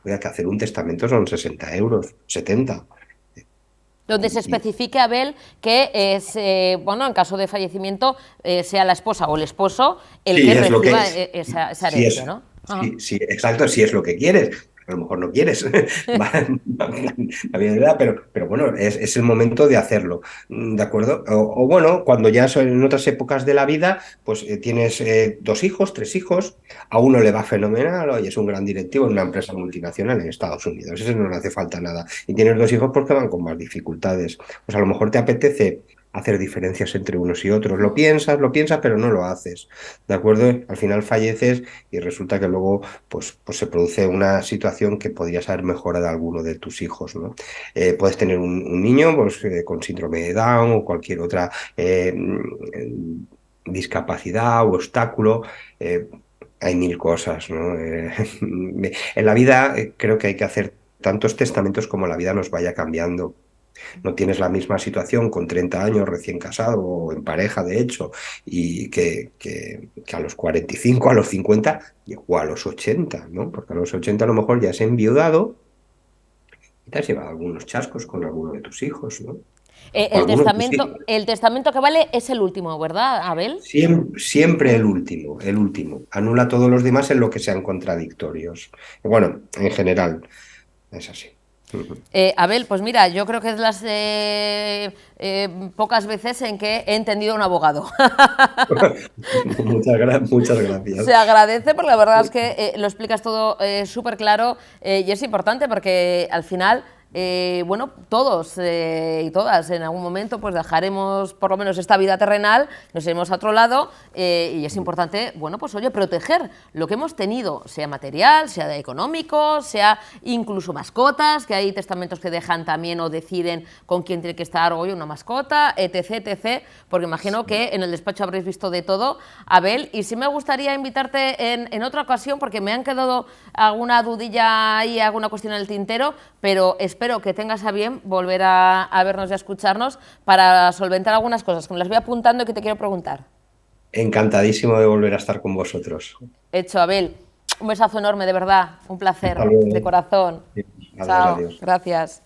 Oiga, que hacer un testamento son 60 euros, 70. Donde se especifique, Abel, que bueno, en caso de fallecimiento, sea la esposa o el esposo el que reciba esa herencia, ¿no? Sí, exacto, si es lo que quieres. A lo mejor no quieres, pero bueno, es el momento de hacerlo, ¿de acuerdo? O bueno, cuando ya son en otras épocas de la vida, pues tienes 2 hijos, 3 hijos, a uno le va fenomenal, oye, es un gran directivo en una empresa multinacional en Estados Unidos, ese no le hace falta nada, y tienes 2 hijos porque van con más dificultades, pues a lo mejor te apetece hacer diferencias entre unos y otros. Lo piensas, pero no lo haces, ¿de acuerdo? Al final falleces y resulta que luego pues se produce una situación que podrías haber mejorado a alguno de tus hijos, ¿no? Puedes tener un niño pues, con síndrome de Down o cualquier otra discapacidad o obstáculo. Hay 1000 cosas, ¿no? En la vida creo que hay que hacer tantos testamentos como la vida nos vaya cambiando. No tienes la misma situación con 30 años recién casado o en pareja, de hecho, y que a los 45, a los 50 o a los 80, ¿no? Porque a los 80 a lo mejor ya has enviudado y te has llevado algunos chascos con alguno de tus hijos, ¿no? El testamento que vale es el último, ¿verdad, Abel? Siempre el último. Anula todos los demás en lo que sean contradictorios. Bueno, en general es así. Abel, pues mira, yo creo que es las pocas veces en que he entendido a un abogado. Muchas gracias. Se agradece porque la verdad es que lo explicas todo súper claro y es importante porque al final... bueno, todos y todas en algún momento pues dejaremos por lo menos esta vida terrenal, nos iremos a otro lado y es importante, bueno, pues oye, proteger lo que hemos tenido, sea material, sea económico, sea incluso mascotas, que hay testamentos que dejan también o deciden con quién tiene que estar hoy una mascota, etc, porque imagino que en el despacho habréis visto de todo, Abel, y sí me gustaría invitarte en otra ocasión porque me han quedado alguna dudilla y alguna cuestión en el tintero, pero espero que tengas a bien volver a vernos y a escucharnos para solventar algunas cosas que me las voy apuntando y que te quiero preguntar. Encantadísimo de volver a estar con vosotros. Hecho, Abel. Un besazo enorme, de verdad. Un placer, de corazón. Chao. Adiós. Gracias.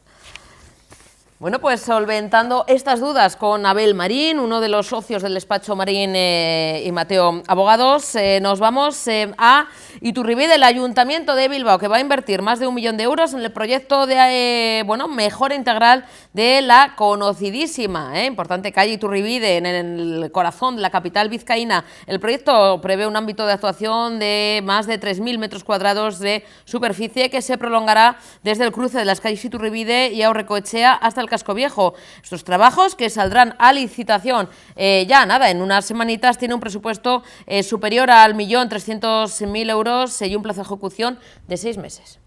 Bueno, pues solventando estas dudas con Abel Marín, uno de los socios del despacho Marín y Mateo Abogados, nos vamos a Iturribide, el Ayuntamiento de Bilbao, que va a invertir más de 1 millón de euros en el proyecto de mejora integral de la conocidísima, importante calle Iturribide, en el corazón de la capital vizcaína. El proyecto prevé un ámbito de actuación de más de 3.000 metros cuadrados de superficie que se prolongará desde el cruce de las calles Iturribide y Aurrecoechea hasta el Casco Viejo. Estos trabajos, que saldrán a licitación ya nada, en unas semanitas, tiene un presupuesto superior al 1.300.000 euros y un plazo de ejecución de 6 meses.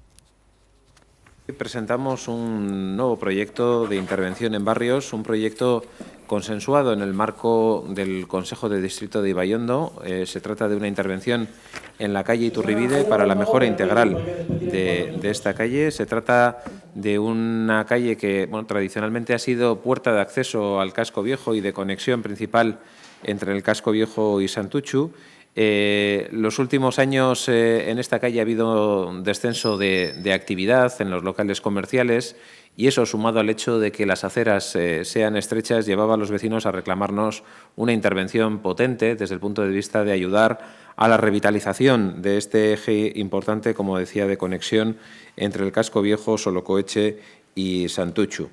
Presentamos un nuevo proyecto de intervención en barrios, un proyecto consensuado en el marco del Consejo de Distrito de Ibaiondo. Se trata de una intervención en la calle Iturribide para la mejora integral de esta calle. Se trata de una calle que tradicionalmente ha sido puerta de acceso al casco viejo y de conexión principal entre el casco viejo y Santutxu. Los últimos años en esta calle ha habido un descenso de actividad en los locales comerciales y eso, sumado al hecho de que las aceras sean estrechas, llevaba a los vecinos a reclamarnos una intervención potente desde el punto de vista de ayudar a la revitalización de este eje importante, como decía, de conexión entre el casco viejo, Solocoetxe y Santutxu.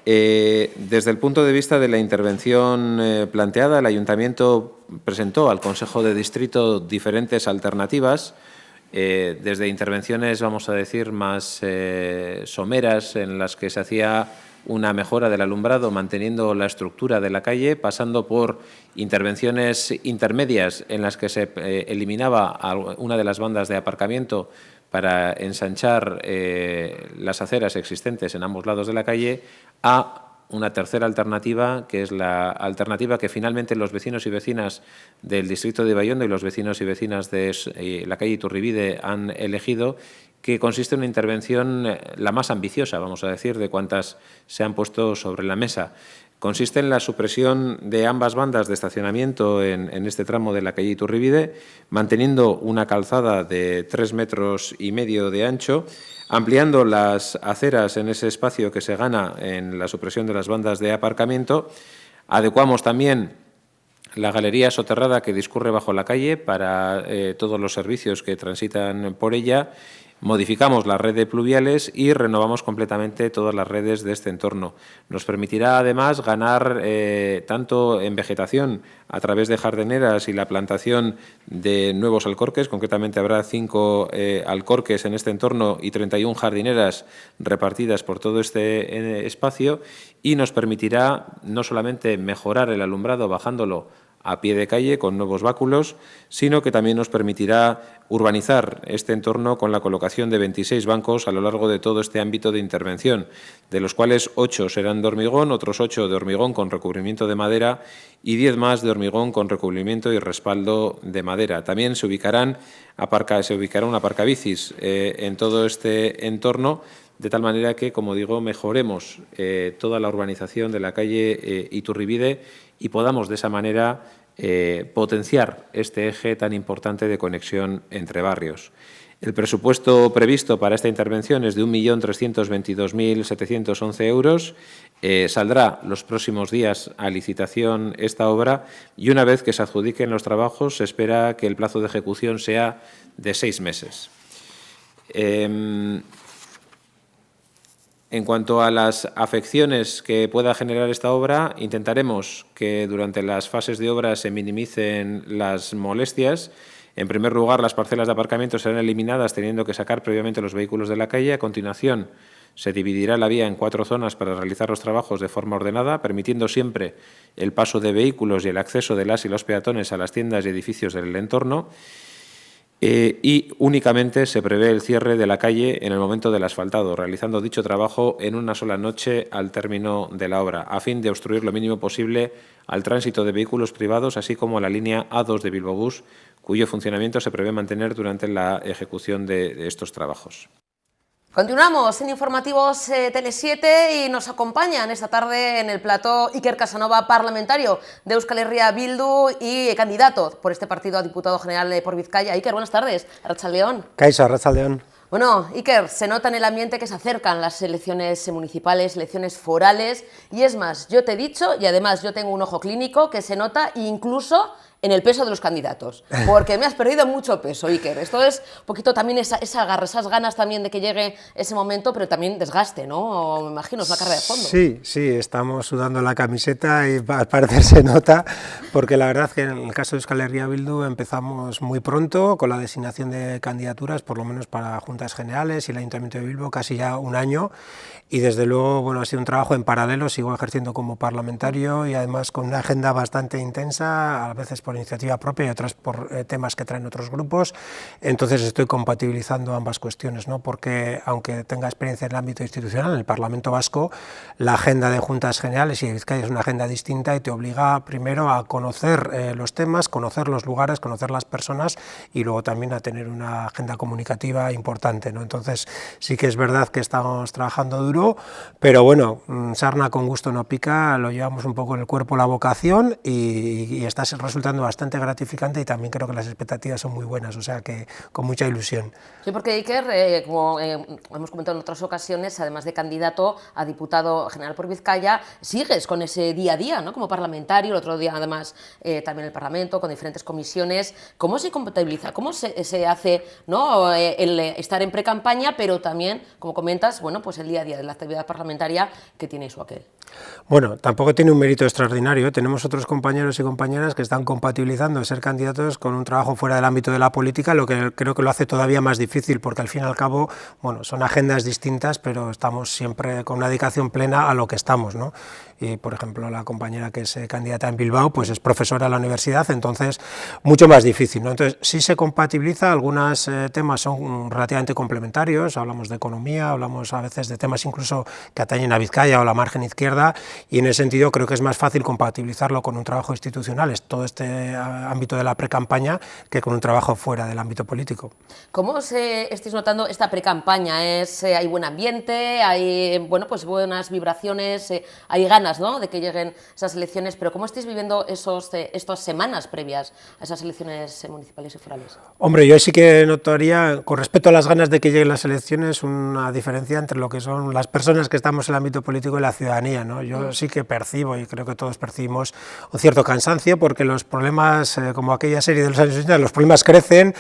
Desde el punto de vista de la intervención planteada, el Ayuntamiento presentó al Consejo de Distrito diferentes alternativas, desde intervenciones, vamos a decir, más someras, en las que se hacía una mejora del alumbrado manteniendo la estructura de la calle, pasando por intervenciones intermedias en las que se eliminaba una de las bandas de aparcamiento para ensanchar las aceras existentes en ambos lados de la calle, a una tercera alternativa, que es la alternativa que finalmente los vecinos y vecinas del distrito de Ibaiondo y los vecinos y vecinas de la calle Iturribide han elegido, que consiste en una intervención la más ambiciosa, vamos a decir, de cuantas se han puesto sobre la mesa. Consiste en la supresión de ambas bandas de estacionamiento en este tramo de la calle Iturribide, manteniendo una calzada de 3,5 metros de ancho, ampliando las aceras en ese espacio que se gana en la supresión de las bandas de aparcamiento. Adecuamos también la galería soterrada que discurre bajo la calle para todos los servicios que transitan por ella. Modificamos la red de pluviales y renovamos completamente todas las redes de este entorno. Nos permitirá, además, ganar tanto en vegetación a través de jardineras y la plantación de nuevos alcorques. Concretamente, habrá 5 alcorques en este entorno y 31 jardineras repartidas por todo este espacio, y nos permitirá no solamente mejorar el alumbrado bajándolo a pie de calle con nuevos báculos, sino que también nos permitirá urbanizar este entorno con la colocación de 26 bancos a lo largo de todo este ámbito de intervención, de los cuales 8 serán de hormigón, otros 8 de hormigón con recubrimiento de madera y 10 más de hormigón con recubrimiento y respaldo de madera. También se ubicará un aparcabicis en todo este entorno, de tal manera que, como digo, mejoremos toda la urbanización de la calle Iturribide y podamos de esa manera potenciar este eje tan importante de conexión entre barrios. El presupuesto previsto para esta intervención es de 1.322.711 euros. Saldrá los próximos días a licitación esta obra y, una vez que se adjudiquen los trabajos, se espera que el plazo de ejecución sea de 6 meses. En cuanto a las afecciones que pueda generar esta obra, intentaremos que durante las fases de obra se minimicen las molestias. En primer lugar, las parcelas de aparcamiento serán eliminadas teniendo que sacar previamente los vehículos de la calle. A continuación, se dividirá la vía en 4 zonas para realizar los trabajos de forma ordenada, permitiendo siempre el paso de vehículos y el acceso de las y los peatones a las tiendas y edificios del entorno. Y únicamente se prevé el cierre de la calle en el momento del asfaltado, realizando dicho trabajo en una sola noche al término de la obra, a fin de obstruir lo mínimo posible al tránsito de vehículos privados, así como a la línea A2 de Bilbobús, cuyo funcionamiento se prevé mantener durante la ejecución de estos trabajos. Continuamos en Informativos Tele7 y nos acompañan esta tarde en el plató Iker Casanova, parlamentario de Euskal Herria Bildu y candidato por este partido a diputado general por Vizcaya. Iker, buenas tardes. Arratsaldeon. Kaixo, arratsaldeon. Bueno, Iker, se nota en el ambiente que se acercan las elecciones municipales, elecciones forales, y es más, yo te he dicho, y además yo tengo un ojo clínico, que se nota incluso en el peso de los candidatos, porque me has perdido mucho peso, Iker. Esto es un poquito también esa garra, esas ganas también de que llegue ese momento, pero también desgaste, ¿no? Me imagino, es una carrera de fondo. Sí, estamos sudando la camiseta y al parecer se nota, porque la verdad que en el caso de Euskal Herria Bildu empezamos muy pronto con la designación de candidaturas, por lo menos para Juntas Generales y el Ayuntamiento de Bilbo, casi ya un año, y desde luego, bueno, ha sido un trabajo en paralelo, sigo ejerciendo como parlamentario y además con una agenda bastante intensa, a veces por por iniciativa propia y otras por temas que traen otros grupos. Entonces estoy compatibilizando ambas cuestiones, ¿no? Porque aunque tenga experiencia en el ámbito institucional, en el Parlamento Vasco, la agenda de Juntas Generales y de Vizcaya es una agenda distinta y te obliga primero a conocer los temas, conocer los lugares, conocer las personas y luego también a tener una agenda comunicativa importante, ¿no? Entonces sí que es verdad que estamos trabajando duro, pero bueno, sarna con gusto no pica, lo llevamos un poco en el cuerpo, la vocación y está resultando bastante gratificante y también creo que las expectativas son muy buenas, o sea que con mucha ilusión. Sí, porque Iker, como hemos comentado en otras ocasiones, además de candidato a diputado general por Vizcaya, sigues con ese día a día, ¿no? Como parlamentario, el otro día además también en el Parlamento, con diferentes comisiones. ¿Cómo se compatibiliza? ¿Cómo se hace, ¿no? El estar en pre-campaña, pero también, como comentas, bueno, pues el día a día de la actividad parlamentaria que tiene su aquel? Bueno, tampoco tiene un mérito extraordinario, ¿eh? Tenemos otros compañeros y compañeras que están compatibilizando ser candidatos con un trabajo fuera del ámbito de la política, lo que creo que lo hace todavía más difícil, porque al fin y al cabo, bueno, son agendas distintas, pero estamos siempre con una dedicación plena a lo que estamos, ¿no? Y, por ejemplo, la compañera que es candidata en Bilbao, pues es profesora en la universidad, entonces mucho más difícil, ¿no? Entonces sí se compatibiliza, algunos temas son relativamente complementarios, hablamos de economía, hablamos a veces de temas incluso que atañen a Vizcaya o la margen izquierda, y en ese sentido creo que es más fácil compatibilizarlo con un trabajo institucional, es todo este ámbito de la pre-campaña, que con un trabajo fuera del ámbito político. ¿Cómo estáis notando esta pre-campaña? ¿Hay buen ambiente? ¿Hay, bueno, pues buenas vibraciones? ¿Hay ganas, ¿no?, de que lleguen esas elecciones? Pero ¿cómo estáis viviendo estas semanas previas a esas elecciones municipales y forales? Hombre, yo sí que notaría, con respecto a las ganas de que lleguen las elecciones, una diferencia entre lo que son las personas que estamos en el ámbito político y la ciudadanía, ¿no? Yo sí que percibo, y creo que todos percibimos, un cierto cansancio, porque los problemas, como aquella serie de los años 80, los problemas crecen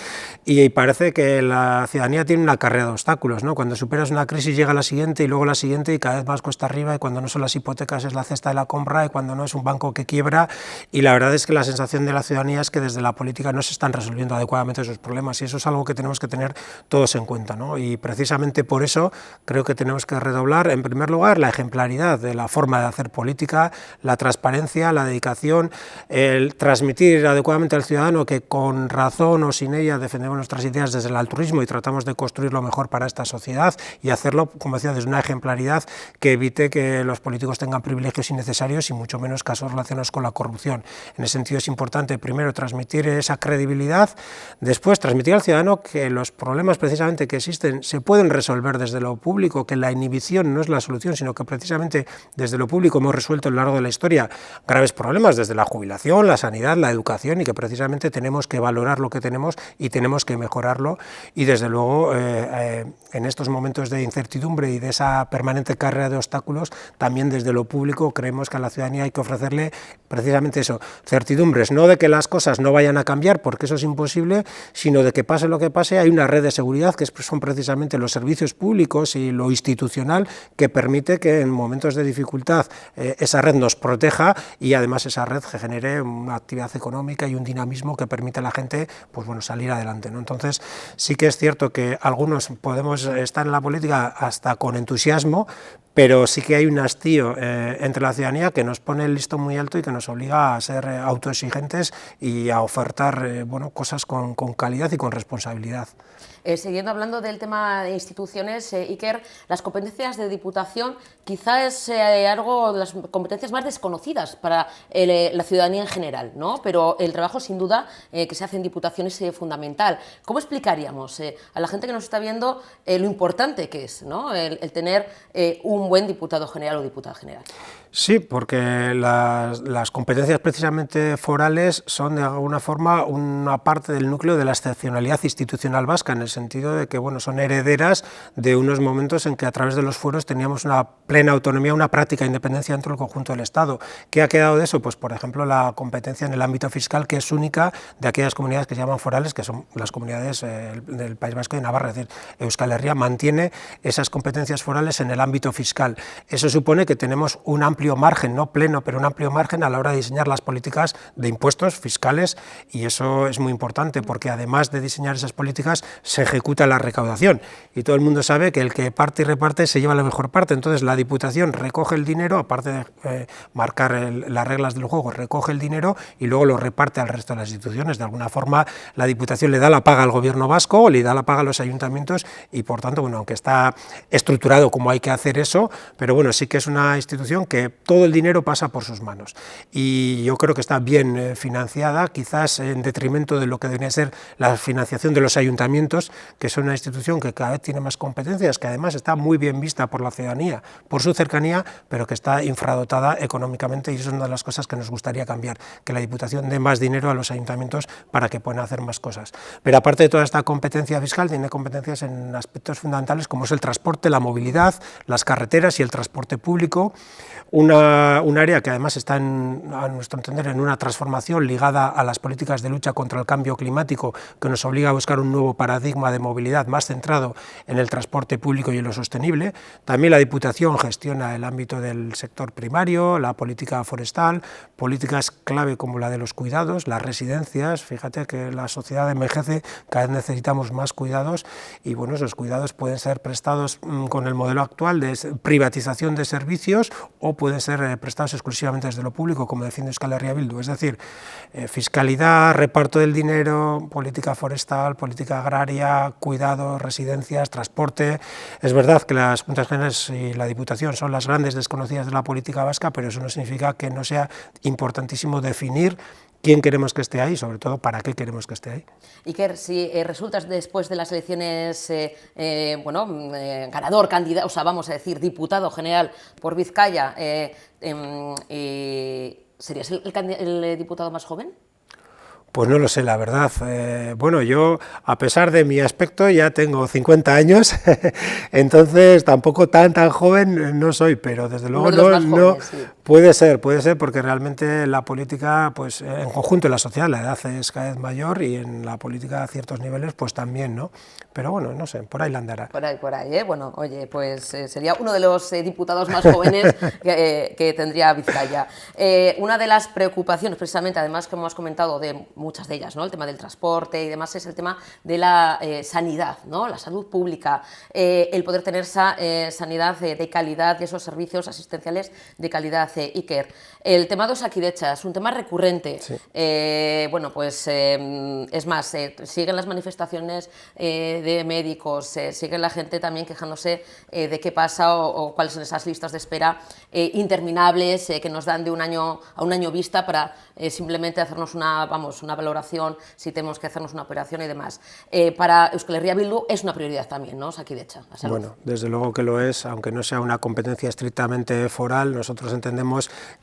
y parece que la ciudadanía tiene una carrera de obstáculos, ¿no? Cuando superas una crisis llega la siguiente y luego la siguiente y cada vez más cuesta arriba, y cuando no son las hipotecas es la cesta de la compra, y cuando no es un banco que quiebra, y la verdad es que la sensación de la ciudadanía es que desde la política no se están resolviendo adecuadamente esos problemas, y eso es algo que tenemos que tener todos en cuenta, ¿no? Y precisamente por eso creo que tenemos que redoblar, en primer lugar, la ejemplaridad de la forma de hacer política, la transparencia, la dedicación, el transmitir adecuadamente al ciudadano que con razón o sin ella defendemos nuestras ideas desde el altruismo y tratamos de construir lo mejor para esta sociedad, y hacerlo, como decía, desde una ejemplaridad que evite que los políticos tengan privilegios innecesarios y mucho menos casos relacionados con la corrupción. En ese sentido es importante, primero, transmitir esa credibilidad, después transmitir al ciudadano que los problemas precisamente que existen se pueden resolver desde lo público, que la inhibición no es la solución, sino que precisamente desde lo público hemos resuelto a lo largo de la historia graves problemas, desde la jubilación, la sanidad, la educación, y que precisamente tenemos que valorar lo que tenemos y tenemos que mejorarlo, y desde luego en estos momentos de incertidumbre y de esa permanente carrera de obstáculos, también desde lo público creemos que a la ciudadanía hay que ofrecerle precisamente eso, certidumbres, no de que las cosas no vayan a cambiar, porque eso es imposible, sino de que pase lo que pase, hay una red de seguridad que son precisamente los servicios públicos y lo institucional que permite que en momentos de dificultad esa red nos proteja, y además esa red que genere una actividad económica y un dinamismo que permite a la gente, pues bueno, salir adelante, ¿no? Entonces sí que es cierto que algunos podemos estar en la política hasta con entusiasmo, pero sí que hay un hastío entre la ciudadanía que nos pone el listón muy alto y que nos obliga a ser autoexigentes y a ofertar bueno, cosas con calidad y con responsabilidad. Siguiendo hablando del tema de instituciones, Iker, las competencias de Diputación quizá es algo de las competencias más desconocidas para la ciudadanía en general, ¿no? Pero el trabajo, sin duda, que se hace en Diputación es fundamental. ¿Cómo explicaríamos a la gente que nos está viendo lo importante que es, ¿no?, el tener un buen diputado general o diputada general? Sí, porque las competencias precisamente forales son de alguna forma una parte del núcleo de la excepcionalidad institucional vasca, en el sentido de que bueno, son herederas de unos momentos en que a través de los fueros teníamos una plena autonomía, una práctica independencia dentro del conjunto del Estado. ¿Qué ha quedado de eso? Pues por ejemplo la competencia en el ámbito fiscal, que es única de aquellas comunidades que se llaman forales, que son las comunidades del País Vasco y de Navarra, es decir, Euskal Herria mantiene esas competencias forales en el ámbito fiscal. Eso supone que tenemos un amplio amplio margen, no pleno, pero un amplio margen a la hora de diseñar las políticas de impuestos fiscales, y eso es muy importante porque además de diseñar esas políticas se ejecuta la recaudación, y todo el mundo sabe que el que parte y reparte se lleva la mejor parte. Entonces la Diputación recoge el dinero, aparte de marcar las reglas del juego, recoge el dinero y luego lo reparte al resto de las instituciones. De alguna forma la Diputación le da la paga al Gobierno vasco, le da la paga a los ayuntamientos, y por tanto, bueno, aunque está estructurado como hay que hacer eso, pero bueno, sí que es una institución que todo el dinero pasa por sus manos, y yo creo que está bien financiada, quizás en detrimento de lo que debería ser la financiación de los ayuntamientos, que es una institución que cada vez tiene más competencias, que además está muy bien vista por la ciudadanía, por su cercanía, pero que está infradotada económicamente, y eso es una de las cosas que nos gustaría cambiar, que la Diputación dé más dinero a los ayuntamientos para que puedan hacer más cosas. Pero aparte de toda esta competencia fiscal, tiene competencias en aspectos fundamentales como es el transporte, la movilidad, las carreteras y el transporte público, un área que además está, a nuestro entender, en una transformación ligada a las políticas de lucha contra el cambio climático, que nos obliga a buscar un nuevo paradigma de movilidad más centrado en el transporte público y en lo sostenible. También la Diputación gestiona el ámbito del sector primario, la política forestal, políticas clave como la de los cuidados, las residencias. Fíjate que la sociedad envejece, cada vez necesitamos más cuidados, y bueno, esos cuidados pueden ser prestados con el modelo actual de privatización de servicios, o pueden ser prestados exclusivamente desde lo público, como defiende Euskal Herria Bildu. Es decir, fiscalidad, reparto del dinero, política forestal, política agraria, cuidados, residencias, transporte. Es verdad que las Juntas Generales y la Diputación son las grandes desconocidas de la política vasca, pero eso no significa que no sea importantísimo definir quién queremos que esté ahí, sobre todo para qué queremos que esté ahí. Iker, si resultas después de las elecciones ganador, candidato, o sea, vamos a decir, diputado general por Vizcaya, ¿serías el diputado más joven? Pues no lo sé, la verdad. Bueno, yo, a pesar de mi aspecto, ya tengo 50 años, entonces tampoco tan joven no soy, pero desde luego no sí. Puede ser, porque realmente la política, pues en conjunto en la sociedad, la edad es cada vez mayor, y en la política a ciertos niveles, pues también, ¿no? Pero bueno, no sé, por ahí la andará. Por ahí, ¿eh? Bueno, oye, pues sería uno de los diputados más jóvenes que tendría Vizcaya. Una de las preocupaciones, precisamente, además que hemos comentado de muchas de ellas, ¿no? El tema del transporte y demás, es el tema de la sanidad, ¿no? La salud pública, el poder tener esa sanidad de calidad y esos servicios asistenciales de calidad. Iker, el tema de Osakidetza es un tema recurrente. Sí. Bueno, pues es más, siguen las manifestaciones de médicos, sigue la gente también quejándose de qué pasa o cuáles son esas listas de espera interminables que nos dan de un año a un año vista para simplemente hacernos una valoración, si tenemos que hacernos una operación y demás. Para Euskal Herria Bildu es una prioridad también, ¿no? Osakidetza, la salud. Bueno, desde luego que lo es, aunque no sea una competencia estrictamente foral. Nosotros entendemos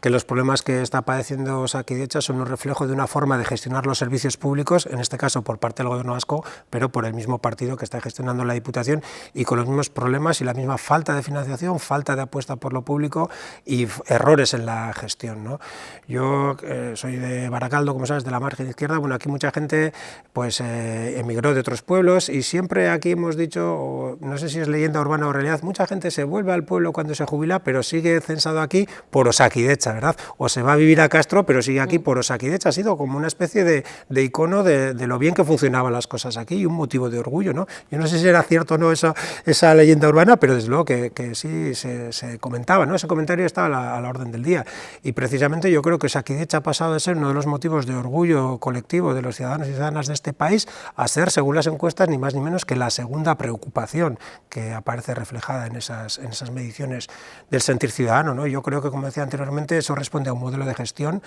que los problemas que está padeciendo Osakidetza son un reflejo de una forma de gestionar los servicios públicos, en este caso por parte del Gobierno vasco, pero por el mismo partido que está gestionando la Diputación, y con los mismos problemas y la misma falta de financiación, falta de apuesta por lo público y errores en la gestión, ¿no? Yo soy de Baracaldo, como sabes, de la margen izquierda. Bueno, aquí mucha gente pues emigró de otros pueblos, y siempre aquí hemos dicho, no sé si es leyenda urbana o realidad, mucha gente se vuelve al pueblo cuando se jubila, pero sigue censado aquí por Osakidetza, ¿verdad? O se va a vivir a Castro, pero sigue aquí por Osakidetza. Ha sido como una especie de icono de lo bien que funcionaban las cosas aquí, y un motivo de orgullo, ¿no? Yo no sé si era cierto o no esa leyenda urbana, pero desde luego que sí se comentaba, ¿no? Ese comentario estaba a la orden del día, y precisamente yo creo que Osakidetza ha pasado de ser uno de los motivos de orgullo colectivo de los ciudadanos y ciudadanas de este país a ser, según las encuestas, ni más ni menos que la segunda preocupación que aparece reflejada en esas mediciones del sentir ciudadano, ¿no? Yo creo que, como decía anteriormente, eso responde a un modelo de gestión.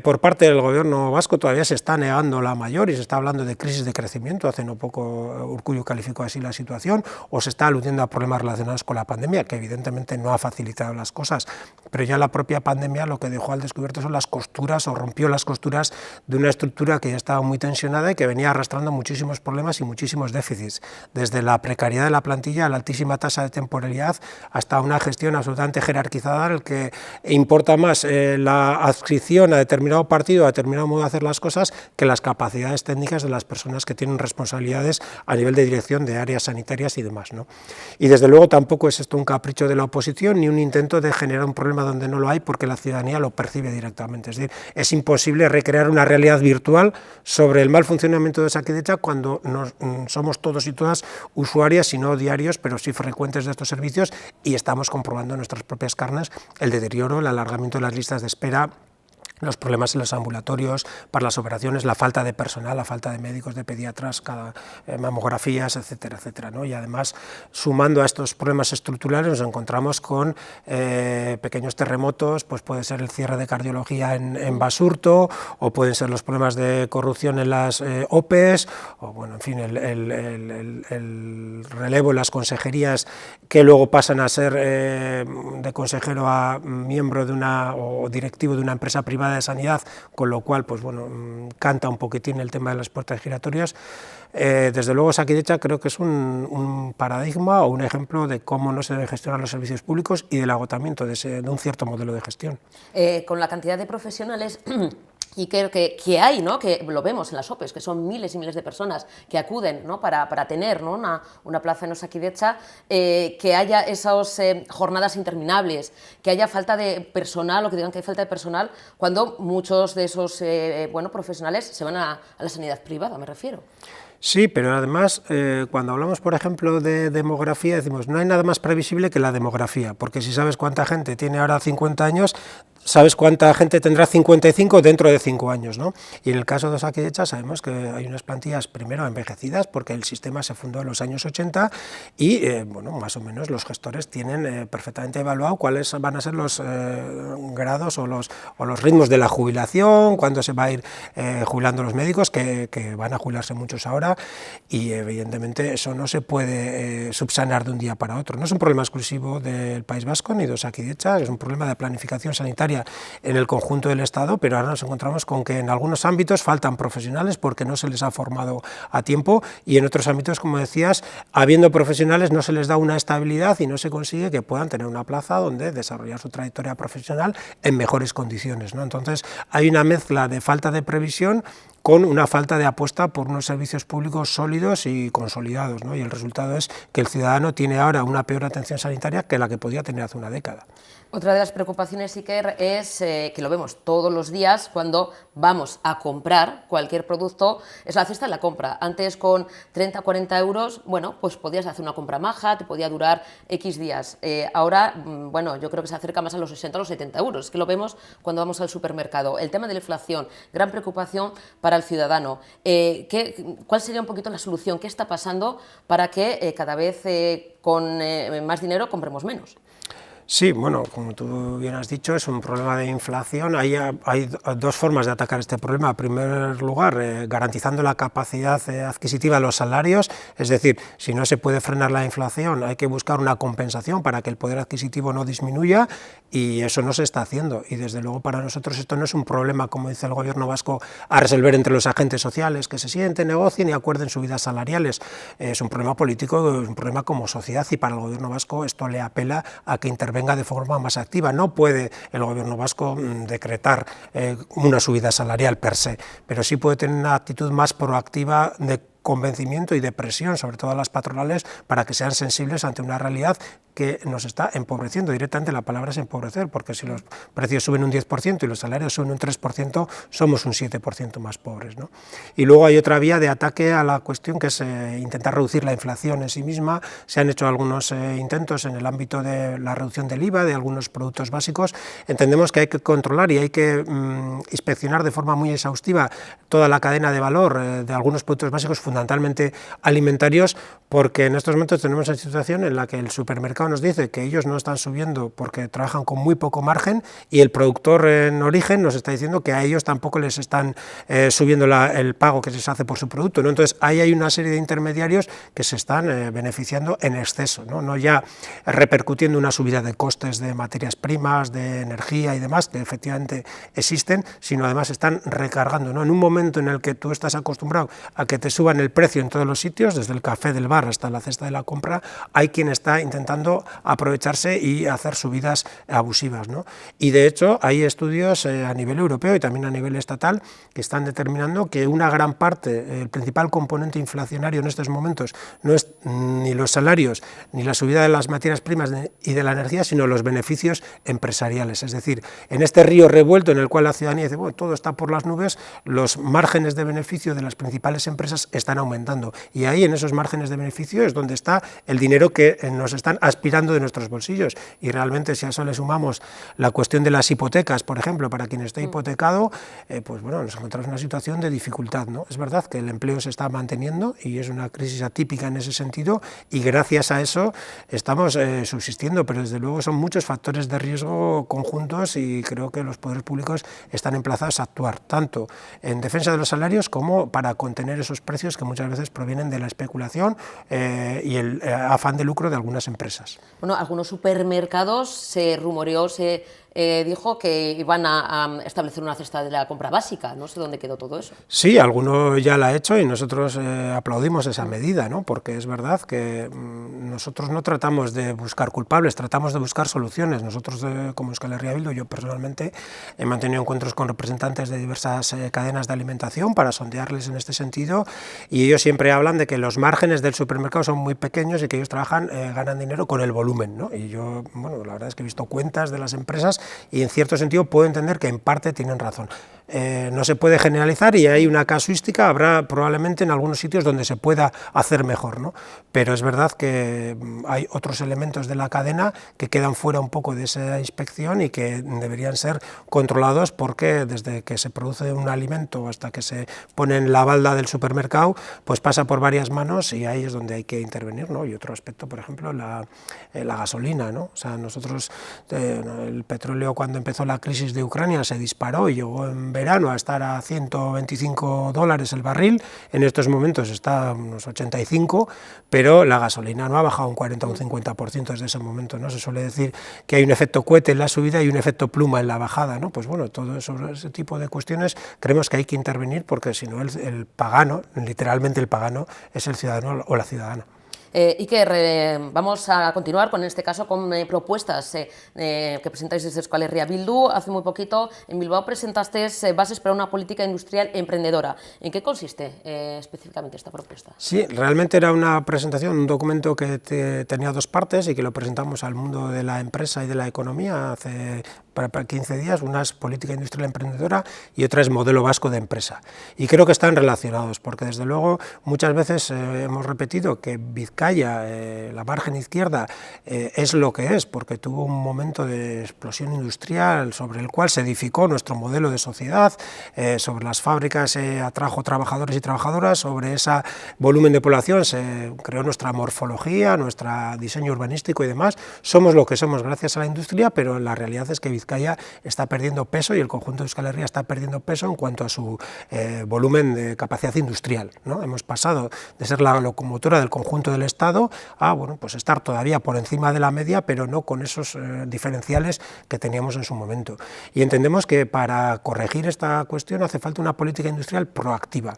Por parte del Gobierno vasco todavía se está negando la mayor, y se está hablando de crisis de crecimiento. Hace no poco Urkullu calificó así la situación, o se está aludiendo a problemas relacionados con la pandemia, que evidentemente no ha facilitado las cosas, pero ya la propia pandemia lo que dejó al descubierto son las costuras, o rompió las costuras de una estructura estructura que ya estaba muy tensionada y que venía arrastrando muchísimos problemas y muchísimos déficits, desde la precariedad de la plantilla, la altísima tasa de temporalidad, hasta una gestión absolutamente jerarquizada, en el que importa más la adscripción a determinado partido, a determinado modo de hacer las cosas, que las capacidades técnicas de las personas que tienen responsabilidades a nivel de dirección de áreas sanitarias y demás, ¿no? Y desde luego tampoco es esto un capricho de la oposición ni un intento de generar un problema donde no lo hay, porque la ciudadanía lo percibe directamente. Es decir, es imposible recrear una realidad virtual sobre el mal funcionamiento de Osakidetza cuando somos todos y todas usuarias, y no diarios, pero sí frecuentes de estos servicios, y estamos comprobando en nuestras propias carnes el deterioro, el alargamiento de las listas de espera, los problemas en los ambulatorios, para las operaciones, la falta de personal, la falta de médicos, de pediatras, mamografías, etcétera, etcétera, ¿no? Y además, sumando a estos problemas estructurales, nos encontramos con pequeños terremotos, pues puede ser el cierre de cardiología en Basurto, o pueden ser los problemas de corrupción en las OPEs, o bueno, en fin, el relevo en las consejerías, que luego pasan a ser de consejero a miembro de o directivo de una empresa privada de sanidad, con lo cual, pues bueno, canta un poquitín el tema de las puertas giratorias. Desde luego, Osakidetza creo que es un paradigma o un ejemplo de cómo no se deben gestionar los servicios públicos y del agotamiento de un cierto modelo de gestión. Con la cantidad de profesionales y creo que hay, ¿no?, que lo vemos en las OPEs, que son miles y miles de personas que acuden, ¿no?, para tener, ¿no?, una plaza en Osakidetza, que haya esas jornadas interminables, que haya falta de personal, o que digan que hay falta de personal, cuando muchos de esos profesionales se van a la sanidad privada, me refiero. Sí, pero además, cuando hablamos, por ejemplo, de demografía, decimos, no hay nada más previsible que la demografía, porque si sabes cuánta gente tiene ahora 50 años, sabes cuánta gente tendrá 55 dentro de 5 años, ¿no? Y en el caso de Osakidetza sabemos que hay unas plantillas, primero, envejecidas, porque el sistema se fundó en los años 80 y, bueno, más o menos los gestores tienen perfectamente evaluado cuáles van a ser los grados o los ritmos de la jubilación, cuándo se va a ir jubilando los médicos, que van a jubilarse muchos ahora, y evidentemente eso no se puede subsanar de un día para otro. No es un problema exclusivo del País Vasco ni de Osakidetza, es un problema de planificación sanitaria en el conjunto del Estado, pero ahora nos encontramos con que en algunos ámbitos faltan profesionales porque no se les ha formado a tiempo, y en otros ámbitos, como decías, habiendo profesionales no se les da una estabilidad y no se consigue que puedan tener una plaza donde desarrollar su trayectoria profesional en mejores condiciones, ¿no? Entonces hay una mezcla de falta de previsión con una falta de apuesta por unos servicios públicos sólidos y consolidados, ¿no? Y el resultado es que el ciudadano tiene ahora una peor atención sanitaria que la que podía tener hace una década. Otra de las preocupaciones, Iker, es que lo vemos todos los días cuando vamos a comprar cualquier producto, es la cesta de la compra. Antes, con 30, 40 euros, bueno, pues podías hacer una compra maja, te podía durar X días. Ahora, bueno, yo creo que se acerca más a los 60 o los 70 euros, es que lo vemos cuando vamos al supermercado. El tema de la inflación, gran preocupación para el ciudadano. ¿Cuál sería un poquito la solución? ¿Qué está pasando para que cada vez con más dinero compremos menos? Sí, bueno, como tú bien has dicho, es un problema de inflación. Hay dos formas de atacar este problema. En primer lugar, garantizando la capacidad adquisitiva de los salarios, es decir, si no se puede frenar la inflación, hay que buscar una compensación para que el poder adquisitivo no disminuya, y eso no se está haciendo. Y desde luego para nosotros esto no es un problema, como dice el Gobierno vasco, a resolver entre los agentes sociales, que se sienten, negocien y acuerden subidas salariales. Es un problema político, es un problema como sociedad, y para el Gobierno vasco esto le apela a que intervenga de forma más activa. No puede el Gobierno vasco decretar una subida salarial per se, pero sí puede tener una actitud más proactiva de convencimiento y de presión, sobre todo a las patronales, para que sean sensibles ante una realidad que nos está empobreciendo. Directamente la palabra es empobrecer, porque si los precios suben un 10% y los salarios suben un 3%, somos un 7% más pobres, ¿no? Y luego hay otra vía de ataque a la cuestión, que es intentar reducir la inflación en sí misma. Se han hecho algunos intentos en el ámbito de la reducción del IVA de algunos productos básicos. Entendemos que hay que controlar y hay que inspeccionar de forma muy exhaustiva toda la cadena de valor de algunos productos básicos, fundamentalmente alimentarios, porque en estos momentos tenemos una situación en la que el supermercado supermercado nos dice que ellos no están subiendo porque trabajan con muy poco margen, y el productor en origen nos está diciendo que a ellos tampoco les están subiendo el pago que se les hace por su producto, ¿no? Entonces ahí hay una serie de intermediarios que se están beneficiando en exceso, ¿no? Ya repercutiendo una subida de costes de materias primas, de energía y demás, que efectivamente existen, sino además están recargando, ¿no? En un momento en el que tú estás acostumbrado a que te suban el precio en todos los sitios, desde el café del bar hasta la cesta de la compra, hay quien está intentando aprovecharse y hacer subidas abusivas, ¿no? Y de hecho hay estudios a nivel europeo y también a nivel estatal que están determinando que una gran parte, el principal componente inflacionario en estos momentos no es ni los salarios ni la subida de las materias primas y de la energía, sino los beneficios empresariales. Es decir, en este río revuelto en el cual la ciudadanía dice, bueno, todo está por las nubes, los márgenes de beneficio de las principales empresas están aumentando, y ahí en esos márgenes de beneficio es donde está el dinero que nos están aspirando de nuestros bolsillos. Y realmente, si a eso le sumamos la cuestión de las hipotecas, por ejemplo, para quien esté hipotecado, pues bueno, nos encontramos en una situación de dificultad, ¿no? Es verdad que el empleo se está manteniendo y es una crisis atípica en ese sentido, y gracias a eso estamos subsistiendo, pero desde luego son muchos factores de riesgo conjuntos, y creo que los poderes públicos están emplazados a actuar tanto en defensa de los salarios como para contener esos precios que muchas veces provienen de la especulación y el afán de lucro de algunas empresas. Bueno, algunos supermercados se rumoreó, se dijo que iban a establecer una cesta de la compra básica. No sé dónde quedó todo eso. Sí, alguno ya la ha hecho y nosotros aplaudimos esa medida, ¿no? Porque es verdad que nosotros no tratamos de buscar culpables, tratamos de buscar soluciones. Nosotros, como Euskal Herria Bildu, yo personalmente he mantenido encuentros con representantes de diversas cadenas de alimentación para sondearles en este sentido, y ellos siempre hablan de que los márgenes del supermercado son muy pequeños y que ellos trabajan, ganan dinero con el volumen, ¿no? Y yo, bueno, la verdad es que he visto cuentas de las empresas y en cierto sentido puedo entender que en parte tienen razón. No se puede generalizar y hay una casuística, habrá probablemente en algunos sitios donde se pueda hacer mejor, ¿no? Pero es verdad que hay otros elementos de la cadena que quedan fuera un poco de esa inspección y que deberían ser controlados, porque desde que se produce un alimento hasta que se pone en la balda del supermercado, pues pasa por varias manos y ahí es donde hay que intervenir, ¿no? Y otro aspecto, por ejemplo, la gasolina, ¿no? O sea, nosotros, el petróleo, cuando empezó la crisis de Ucrania, se disparó y llegó en verano a estar a $125 el barril. En estos momentos está a unos 85, pero la gasolina no ha bajado un 40 o un 50% desde ese momento, ¿no? Se suele decir que hay un efecto cohete en la subida y un efecto pluma en la bajada, ¿no? Pues bueno, todo eso, ese tipo de cuestiones creemos que hay que intervenir, porque si no el pagano, literalmente el pagano, es el ciudadano o la ciudadana. Iker, vamos a continuar con, en este caso, con propuestas que presentáis desde Euskal Herria Bildu. Hace muy poquito en Bilbao presentasteis bases para una política industrial emprendedora. ¿En qué consiste específicamente esta propuesta? Sí, realmente era una presentación, un documento que tenía dos partes y que lo presentamos al mundo de la empresa y de la economía hace para 15 días. Una es política industrial emprendedora y otra es modelo vasco de empresa. Y creo que están relacionados, porque desde luego muchas veces hemos repetido que Vizcaya, la margen izquierda, es lo que es, porque tuvo un momento de explosión industrial sobre el cual se edificó nuestro modelo de sociedad, sobre las fábricas atrajo trabajadores y trabajadoras, sobre ese volumen de población se creó nuestra morfología, nuestro diseño urbanístico y demás. Somos lo que somos gracias a la industria, pero la realidad es que Vizcaya está perdiendo peso y el conjunto de Euskal Herria está perdiendo peso en cuanto a su volumen de capacidad industrial, ¿no? Hemos pasado de ser la locomotora del conjunto del Estado a, bueno, pues estar todavía por encima de la media, pero no con esos diferenciales que teníamos en su momento. Y entendemos que para corregir esta cuestión hace falta una política industrial proactiva.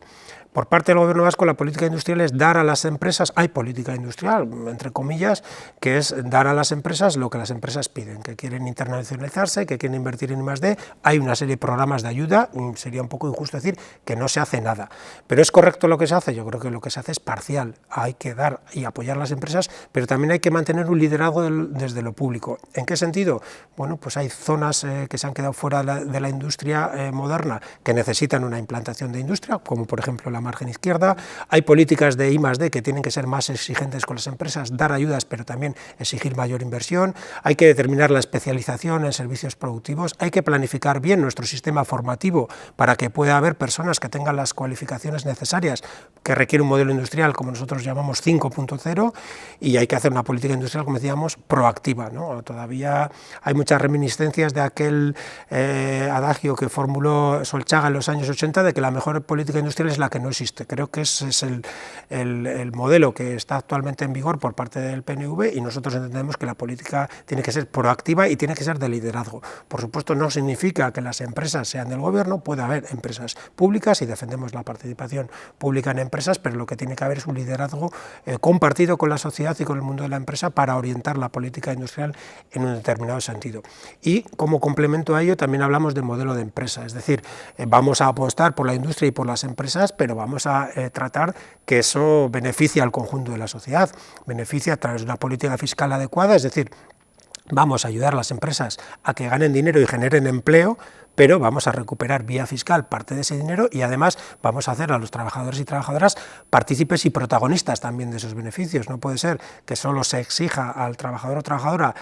Por parte del Gobierno vasco, la política industrial es dar a las empresas, hay política industrial, entre comillas, que es dar a las empresas lo que las empresas piden, que quieren internacionalizarse, que quieren invertir en I+D, hay una serie de programas de ayuda, sería un poco injusto decir que no se hace nada. ¿Pero es correcto lo que se hace? Yo creo que lo que se hace es parcial, hay que dar y apoyar a las empresas, pero también hay que mantener un liderazgo desde lo público. ¿En qué sentido? Bueno, pues hay zonas que se han quedado fuera de la industria moderna que necesitan una implantación de industria, como por ejemplo la margen izquierda. Hay políticas de I+D que tienen que ser más exigentes con las empresas, dar ayudas, pero también exigir mayor inversión. Hay que determinar la especialización en servicios productivos. Hay que planificar bien nuestro sistema formativo para que pueda haber personas que tengan las cualificaciones necesarias, que requiere un modelo industrial, como nosotros llamamos 5.0, y hay que hacer una política industrial, como decíamos, proactiva, ¿no? Todavía hay muchas reminiscencias de aquel adagio que formuló Solchaga en los años 80 de que la mejor política industrial es la que no existe. Creo que ese es el modelo que está actualmente en vigor por parte del PNV, y nosotros entendemos que la política tiene que ser proactiva y tiene que ser de liderazgo. Por supuesto, no significa que las empresas sean del gobierno, puede haber empresas públicas y defendemos la participación pública en empresas, pero lo que tiene que haber es un liderazgo compartido con la sociedad y con el mundo de la empresa para orientar la política industrial en un determinado sentido. Y como complemento a ello también hablamos de modelo de empresa, es decir, vamos a apostar por la industria y por las empresas, pero vamos a tratar que eso beneficie al conjunto de la sociedad, beneficie a través de una política fiscal adecuada, es decir, vamos a ayudar a las empresas a que ganen dinero y generen empleo, pero vamos a recuperar vía fiscal parte de ese dinero y además vamos a hacer a los trabajadores y trabajadoras partícipes y protagonistas también de esos beneficios. No puede ser que solo se exija al trabajador o trabajadora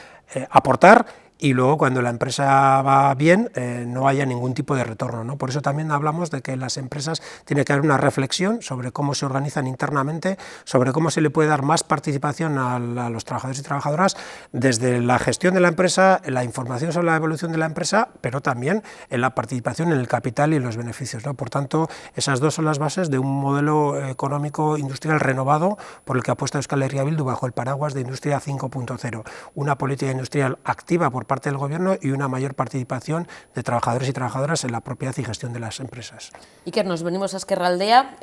aportar y luego cuando la empresa va bien no haya ningún tipo de retorno, ¿no? Por eso también hablamos de que en las empresas tiene que haber una reflexión sobre cómo se organizan internamente, sobre cómo se le puede dar más participación a los trabajadores y trabajadoras desde la gestión de la empresa, la información sobre la evolución de la empresa, pero también en la participación en el capital y en los beneficios, ¿no? Por tanto, esas dos son las bases de un modelo económico industrial renovado por el que apuesta Euskal Herria Bildu bajo el paraguas de Industria 5.0, una política industrial activa por parte del gobierno y una mayor participación de trabajadores y trabajadoras en la propiedad y gestión de las empresas. Iker, nos venimos a Ezkerraldea,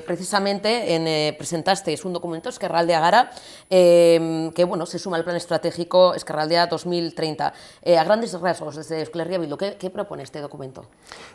precisamente presentasteis un documento, Ezkerraldea Gara, que bueno, se suma al plan estratégico Ezkerraldea 2030. A grandes rasgos, desde Euskal Herria Bildu, ¿qué propone este documento?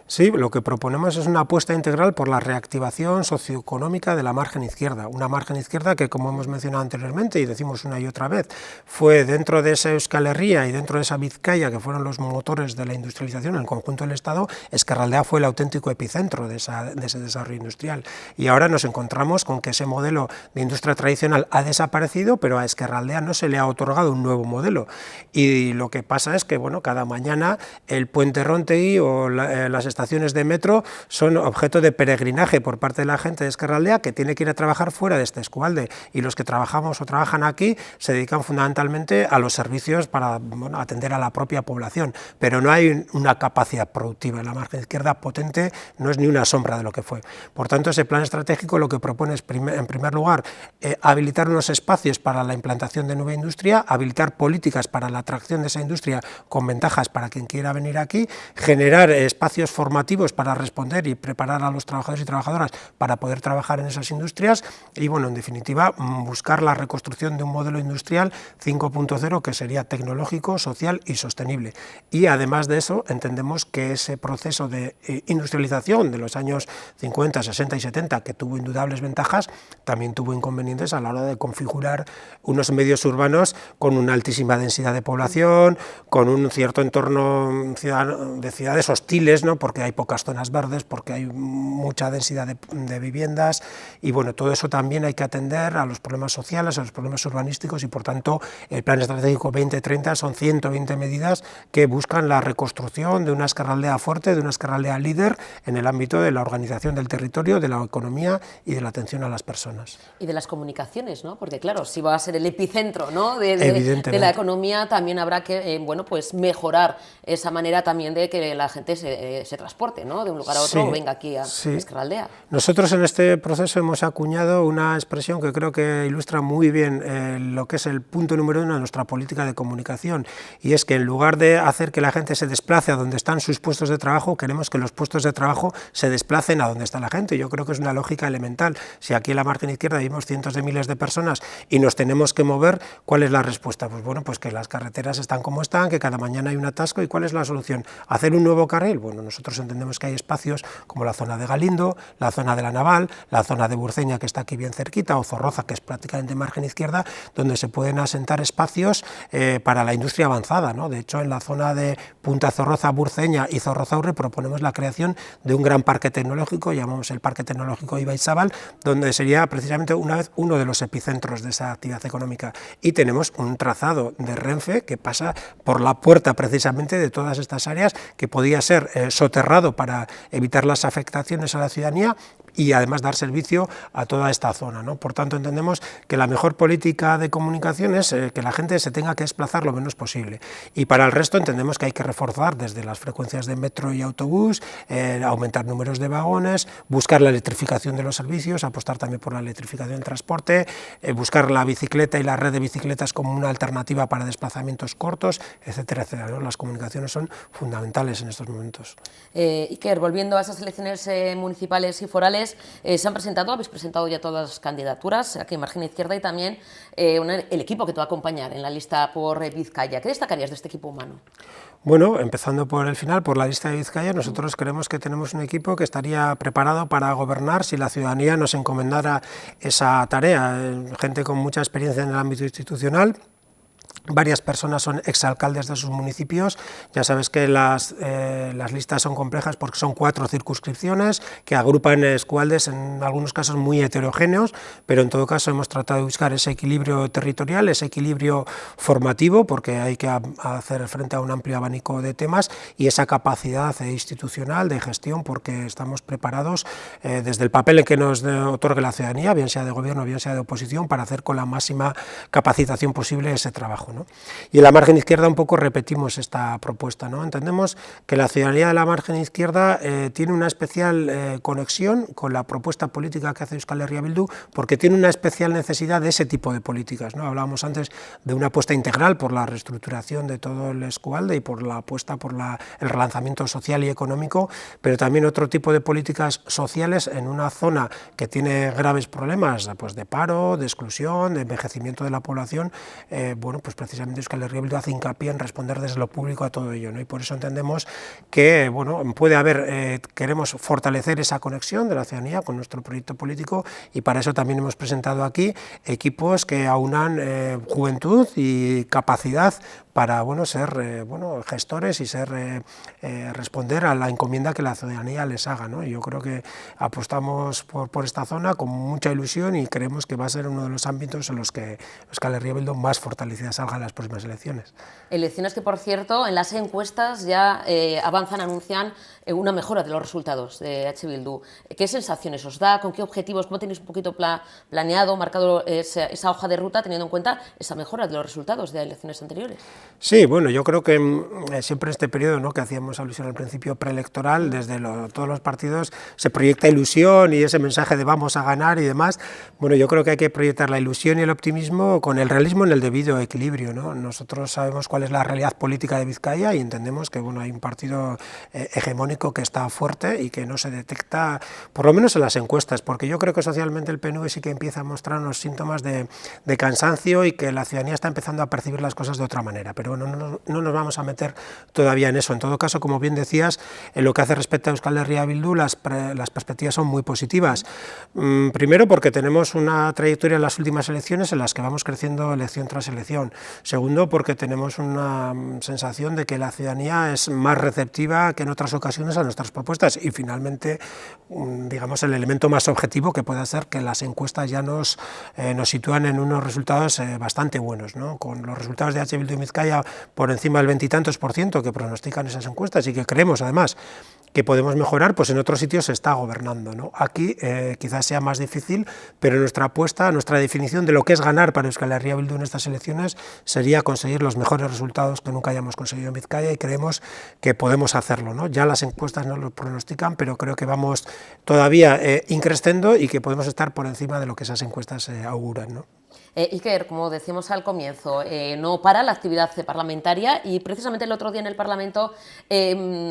Sí, lo que proponemos es una apuesta integral por la reactivación socioeconómica de la margen izquierda, una margen izquierda que, como hemos mencionado anteriormente y decimos una y otra vez, fue dentro de esa Euskal Herria y dentro de esa Vizcaya, que fueron los motores de la industrialización en el conjunto del Estado, Ezkerraldea fue el auténtico epicentro de ese desarrollo industrial. Y ahora nos encontramos con que ese modelo de industria tradicional ha desaparecido, pero a Ezkerraldea no se le ha otorgado un nuevo modelo. Y lo que pasa es que, bueno, cada mañana el puente Rontegui o las estaciones de metro son objeto de peregrinaje por parte de la gente de Ezkerraldea que tiene que ir a trabajar fuera de este eskualde. Y los que trabajamos o trabajan aquí se dedican fundamentalmente a los servicios para, bueno, atender a la propia población, pero no hay una capacidad productiva. La margen izquierda potente no es ni una sombra de lo que fue. Por tanto, ese plan estratégico lo que propone es, en primer lugar, habilitar unos espacios para la implantación de nueva industria, habilitar políticas para la atracción de esa industria con ventajas para quien quiera venir aquí, generar espacios formativos para responder y preparar a los trabajadores y trabajadoras para poder trabajar en esas industrias y, bueno, en definitiva, buscar la reconstrucción de un modelo industrial 5.0 que sería tecnológico, social y sostenible. Y además de eso, entendemos que ese proceso de industrialización de los años 50, 60 y 70, que tuvo indudables ventajas, también tuvo inconvenientes a la hora de configurar unos medios urbanos con una altísima densidad de población, con un cierto entorno de ciudades hostiles, ¿no? Porque hay pocas zonas verdes, porque hay mucha densidad de viviendas y, bueno, todo eso también hay que atender a los problemas sociales, a los problemas urbanísticos y, por tanto, el Plan Estratégico 2030 son 120 medidas que buscan la reconstrucción de una Ezkerraldea fuerte, de una Ezkerraldea líder en el ámbito de la organización del territorio, de la economía y de la atención a las personas. Y de las comunicaciones, ¿no? Porque claro, si va a ser el epicentro, ¿no? de la economía, también habrá que bueno, pues mejorar esa manera también de que la gente se transporte, ¿no? De un lugar a otro, sí, o venga aquí a Ezkerraldea. Nosotros en este proceso hemos acuñado una expresión que creo que ilustra muy bien lo que es el punto número 1 de nuestra política de comunicación, y es que en lugar de hacer que la gente se desplace a donde están sus puestos de trabajo, queremos que los puestos de trabajo se desplacen a donde está la gente. Yo creo que es una lógica elemental. Si aquí en la margen izquierda vivimos cientos de miles de personas y nos tenemos que mover, ¿cuál es la respuesta? Pues bueno, pues que las carreteras están como están, que cada mañana hay un atasco, ¿y cuál es la solución? Hacer un nuevo carril? Bueno, nosotros entendemos que hay espacios como la zona de Galindo, la zona de la Naval, la zona de Burceña, que está aquí bien cerquita, o Zorroza, que es prácticamente margen izquierda, donde se pueden asentar espacios para la industria avanzada, ¿no? De hecho, en la zona de Punta Zorroza, Burceña y Zorrozaurre proponemos la creación de un gran parque tecnológico, llamamos el Parque Tecnológico Ibaizabal, donde sería precisamente una vez uno de los epicentros de esa actividad económica. Y tenemos un trazado de Renfe que pasa por la puerta precisamente de todas estas áreas, que podía ser soterrado para evitar las afectaciones a la ciudadanía y además dar servicio a toda esta zona, ¿no? Por tanto, entendemos que la mejor política de comunicación es que la gente se tenga que desplazar lo menos posible. Y para el resto entendemos que hay que reforzar desde las frecuencias de metro y autobús, aumentar números de vagones, buscar la electrificación de los servicios, apostar también por la electrificación del transporte, buscar la bicicleta y la red de bicicletas como una alternativa para desplazamientos cortos, etcétera, etcétera, ¿no? Las comunicaciones son fundamentales en estos momentos. Iker, volviendo a esas elecciones municipales y forales, se han presentado, habéis presentado ya todas las candidaturas aquí en margen izquierda y también el equipo que te va a acompañar en la lista por Vizcaya. ¿Qué destacarías de este equipo humano? Bueno, empezando por el final, por la lista de Vizcaya, nosotros creemos que tenemos un equipo que estaría preparado para gobernar si la ciudadanía nos encomendara esa tarea. Gente con mucha experiencia en el ámbito institucional. Varias personas son exalcaldes de sus municipios. Ya sabes que las listas son complejas porque son 4 circunscripciones que agrupan escualdes en algunos casos muy heterogéneos, pero en todo caso hemos tratado de buscar ese equilibrio territorial, ese equilibrio formativo, porque hay que hacer frente a un amplio abanico de temas, y esa capacidad institucional de gestión, porque estamos preparados desde el papel que nos otorgue la ciudadanía, bien sea de gobierno, bien sea de oposición, para hacer con la máxima capacitación posible ese trabajo, ¿no? Y en la margen izquierda un poco repetimos esta propuesta, ¿no? Entendemos que la ciudadanía de la margen izquierda tiene una especial conexión con la propuesta política que hace Euskal Herria Bildu, porque tiene una especial necesidad de ese tipo de políticas, ¿no? Hablábamos antes de una apuesta integral por la reestructuración de todo el eskualde y por la apuesta por el relanzamiento social y económico, pero también otro tipo de políticas sociales en una zona que tiene graves problemas, pues, de paro, de exclusión, de envejecimiento de la población. Bueno, pues precisamente Euskal Herria Bildu hace hincapié en responder desde lo público a todo ello, ¿no? Y por eso entendemos que, bueno, puede haber, queremos fortalecer esa conexión de la ciudadanía con nuestro proyecto político, y para eso también hemos presentado aquí equipos que aunan juventud y capacidad para, bueno, ser gestores y responder a la encomienda que la ciudadanía les haga, ¿no? Yo creo que apostamos por esta zona con mucha ilusión y creemos que va a ser uno de los ámbitos en los que Euskal Herria Bildu más fortalecida salga en las próximas elecciones. Elecciones que, por cierto, en las encuestas ya avanzan, anuncian una mejora de los resultados de H. Bildu. ¿Qué sensaciones os da? ¿Con qué objetivos? ¿Cómo tenéis un poquito planeado, marcado esa hoja de ruta, teniendo en cuenta esa mejora de los resultados de elecciones anteriores? Sí, bueno, yo creo que siempre en este periodo, ¿no?, que hacíamos alusión al principio preelectoral, desde todos los partidos se proyecta ilusión y ese mensaje de vamos a ganar y demás. Bueno, yo creo que hay que proyectar la ilusión y el optimismo con el realismo en el debido equilibrio, ¿no? Nosotros sabemos cuál es la realidad política de Vizcaya y entendemos que, bueno, hay un partido hegemónico que está fuerte y que no se detecta, por lo menos en las encuestas, porque yo creo que socialmente el PNV sí que empieza a mostrar unos síntomas de cansancio y que la ciudadanía está empezando a percibir las cosas de otra manera. Pero bueno, no nos vamos a meter todavía en eso. En todo caso, como bien decías, en lo que hace respecto a Euskal Herria Bildu, las perspectivas son muy positivas. Primero, porque tenemos una trayectoria en las últimas elecciones en las que vamos creciendo elección tras elección. Segundo, porque tenemos una sensación de que la ciudadanía es más receptiva que en otras ocasiones a nuestras propuestas. Y finalmente, digamos, el elemento más objetivo que puede ser que las encuestas ya nos sitúan en unos resultados bastante buenos, ¿no? Con los resultados de H. Bildu y Vizcaya por encima del 20 y tantos % que pronostican esas encuestas y que creemos además que podemos mejorar, pues en otros sitios se está gobernando, ¿no? Aquí quizás sea más difícil, pero nuestra apuesta, nuestra definición de lo que es ganar para Euskal Herria Bildu en estas elecciones sería conseguir los mejores resultados que nunca hayamos conseguido en Vizcaya, y creemos que podemos hacerlo, ¿no? Ya las encuestas no lo pronostican, pero creo que vamos todavía increciendo y que podemos estar por encima de lo que esas encuestas auguran, ¿no? Iker, como decíamos al comienzo, no para la actividad parlamentaria y precisamente el otro día en el Parlamento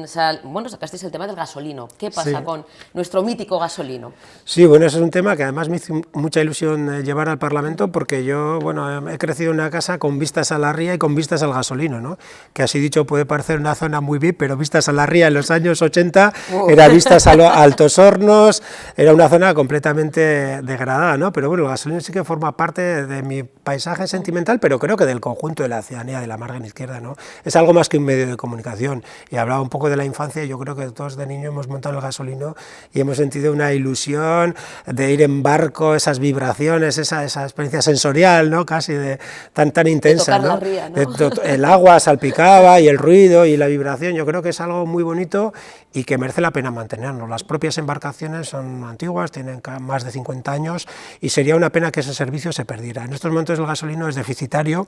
sacasteis el tema del gasolino. ¿Qué pasa con nuestro mítico gasolino? Sí, bueno, ese es un tema que además me hizo mucha ilusión llevar al Parlamento porque yo, bueno, he crecido en una casa con vistas a la ría y con vistas al gasolino, ¿no? Que así dicho puede parecer una zona muy VIP, pero vistas a la ría en los años 80 era vistas a Altos Hornos, era una zona completamente degradada, ¿no? Pero bueno, el gasolino sí que forma parte de mi paisaje sentimental, pero creo que del conjunto de la ciudadanía de la margen izquierda, ¿no? Es algo más que un medio de comunicación. Y hablaba un poco de la infancia, y yo creo que todos de niños hemos montado el gasolino y hemos sentido una ilusión de ir en barco, esas vibraciones, esa experiencia sensorial, ¿no? Casi tan intensa, ¿no? La ría, ¿no? El agua salpicaba y el ruido y la vibración, yo creo que es algo muy bonito y que merece la pena mantenernos. Las propias embarcaciones son antiguas, tienen más de 50 años y sería una pena que ese servicio se perdiera. En estos momentos el gasolino es deficitario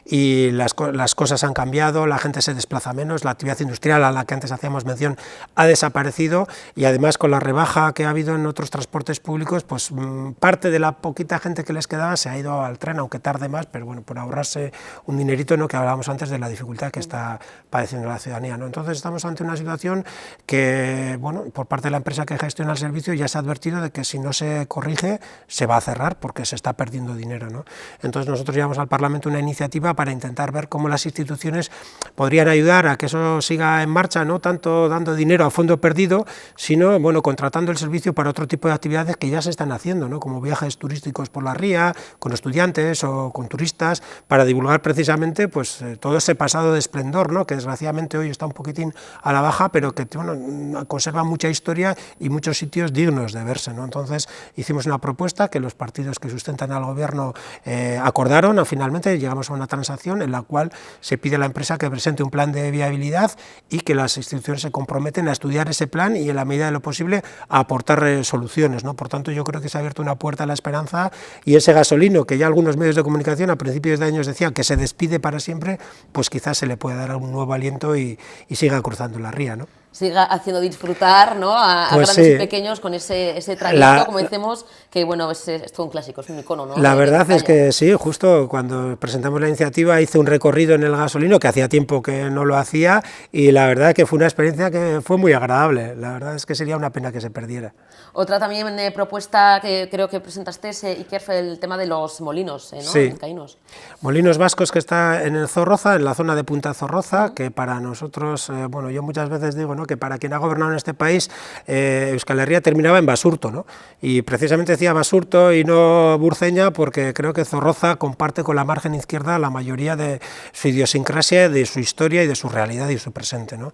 y las cosas han cambiado, la gente se desplaza menos, la actividad industrial a la que antes hacíamos mención ha desaparecido y además con la rebaja que ha habido en otros transportes públicos, pues parte de la poquita gente que les quedaba se ha ido al tren, aunque tarde más, pero bueno, por ahorrarse un dinerito, ¿no? Que hablábamos antes de la dificultad que está padeciendo la ciudadanía, ¿no? Entonces estamos ante una situación que, bueno, por parte de la empresa que gestiona el servicio ya se ha advertido de que si no se corrige se va a cerrar porque se está perdiendo dinero, ¿no? Entonces nosotros llevamos al Parlamento una iniciativa para intentar ver cómo las instituciones podrían ayudar a que eso siga en marcha, no tanto dando dinero a fondo perdido, sino, bueno, contratando el servicio para otro tipo de actividades que ya se están haciendo, ¿no? Como viajes turísticos por la ría, con estudiantes o con turistas, para divulgar precisamente pues todo ese pasado de esplendor, ¿no? Que desgraciadamente hoy está un poquitín a la baja, pero que, bueno, conserva mucha historia y muchos sitios dignos de verse, ¿no? Entonces hicimos una propuesta que los partidos que sustentan al gobierno acordaron, finalmente llegamos a una transacción en la cual se pide a la empresa que presente un plan de viabilidad y que las instituciones se comprometen a estudiar ese plan y en la medida de lo posible a aportar soluciones, ¿no? Por tanto, yo creo que se ha abierto una puerta a la esperanza y ese gasolino que ya algunos medios de comunicación a principios de años decían que se despide para siempre, pues quizás se le pueda dar un nuevo aliento y siga cruzando la ría, ¿no? Siga haciendo disfrutar, ¿no? a Pues grandes sí. y pequeños con ese trayecto, como decimos, que bueno, es todo un clásico, es un icono, ¿no? La verdad de es que sí, justo cuando presentamos la iniciativa hice un recorrido en el gasolino, que hacía tiempo que no lo hacía, y la verdad que fue una experiencia que fue muy agradable. La verdad es que sería una pena que se perdiera. Otra también propuesta que creo que presentaste, Iker, fue el tema de los molinos, ¿no? Sí. Vizcaínos. Molinos Vascos, que está en el Zorroza, en la zona de Punta Zorroza, que para nosotros, bueno, yo muchas veces digo, ¿no?, que para quien ha gobernado en este país, Euskal Herria terminaba en Basurto, ¿no? Y precisamente decía Basurto y no Burceña porque creo que Zorroza comparte con la margen izquierda la mayoría de su idiosincrasia, de su historia y de su realidad y su presente, ¿no?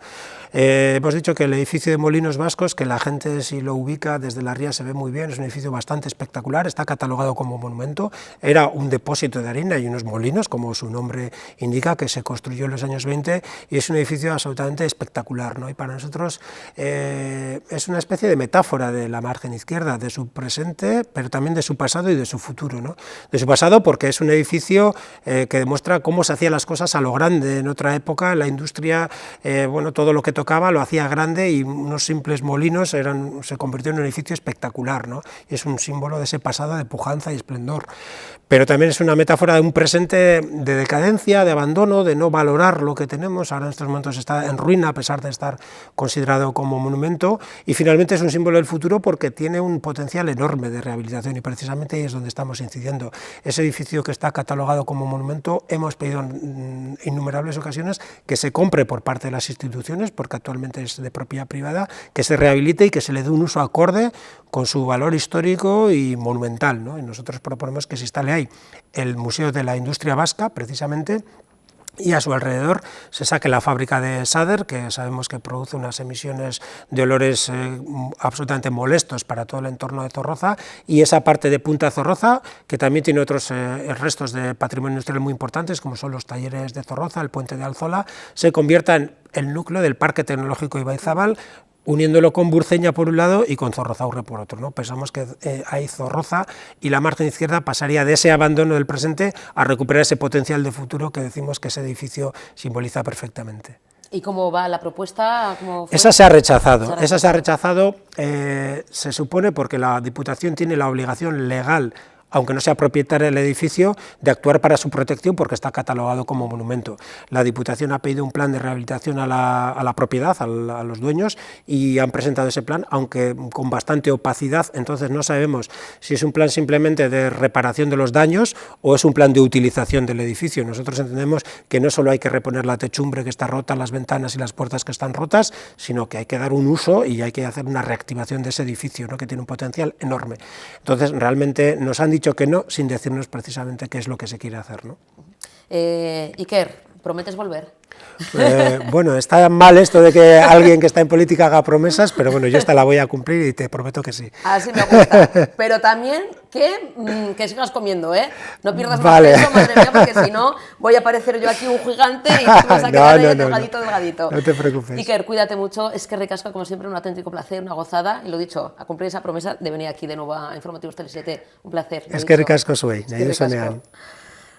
Hemos dicho que el edificio de Molinos Vascos, que la gente si lo ubica desde la ría se ve muy bien, es un edificio bastante espectacular, está catalogado como monumento, era un depósito de harina y unos molinos, como su nombre indica, que se construyó en los años 20 y es un edificio absolutamente espectacular, ¿no? Y para nosotros es una especie de metáfora de la margen izquierda, de su presente, pero también de su pasado y de su futuro, ¿no? De su pasado porque es un edificio que demuestra cómo se hacían las cosas a lo grande en otra época, la industria, bueno, todo lo que tocaba lo hacía grande y unos simples molinos se convirtió en un edificio espectacular, ¿no? Y es un símbolo de ese pasado de pujanza y esplendor. Pero también es una metáfora de un presente de decadencia, de abandono, de no valorar lo que tenemos. Ahora en estos momentos está en ruina a pesar de estar considerado como monumento y finalmente es un símbolo del futuro porque tiene un potencial enorme de rehabilitación y precisamente ahí es donde estamos incidiendo. Ese edificio que está catalogado como monumento hemos pedido en innumerables ocasiones que se compre por parte de las instituciones porque actualmente es de propiedad privada, que se rehabilite y que se le dé un uso acorde con su valor histórico y monumental, ¿no? Y nosotros proponemos que se instale ahí el Museo de la Industria Vasca, precisamente, y a su alrededor se saque la fábrica de Sader, que sabemos que produce unas emisiones de olores absolutamente molestos para todo el entorno de Zorroza, y esa parte de Punta Zorroza, que también tiene otros restos de patrimonio industrial muy importantes, como son los talleres de Zorroza, el puente de Alzola, se convierta en el núcleo del Parque Tecnológico Ibaizabal, uniéndolo con Burceña por un lado y con Zorrozaurre por otro, ¿no? Pensamos que ahí Zorroza y la margen izquierda pasaría de ese abandono del presente a recuperar ese potencial de futuro que decimos que ese edificio simboliza perfectamente. ¿Y cómo va la propuesta? Esa se ha rechazado. Se supone porque la Diputación tiene la obligación legal aunque no sea propietaria del edificio, de actuar para su protección porque está catalogado como monumento. La Diputación ha pedido un plan de rehabilitación a la propiedad, a los dueños, y han presentado ese plan, aunque con bastante opacidad. Entonces no sabemos si es un plan simplemente de reparación de los daños o es un plan de utilización del edificio. Nosotros entendemos que no solo hay que reponer la techumbre que está rota, las ventanas y las puertas que están rotas, sino que hay que dar un uso y hay que hacer una reactivación de ese edificio, ¿no?, que tiene un potencial enorme. Entonces realmente nos han dicho que no, sin decirnos precisamente qué es lo que se quiere hacer, ¿no? Iker, ¿prometes volver? Bueno, está mal esto de que alguien que está en política haga promesas, pero bueno, yo esta la voy a cumplir y te prometo que sí. Así me gusta. Pero también que sigas comiendo, ¿eh? No pierdas más Vale. peso, madre mía, porque si no voy a parecer yo aquí un gigante y tú vas a quedar delgadito. No te preocupes. Iker, cuídate mucho. Es que ricasco, como siempre, un auténtico placer, una gozada. Y lo dicho, a cumplir esa promesa de venir aquí de nuevo a Informativos Tele7. Un placer. Es que ricasco soy.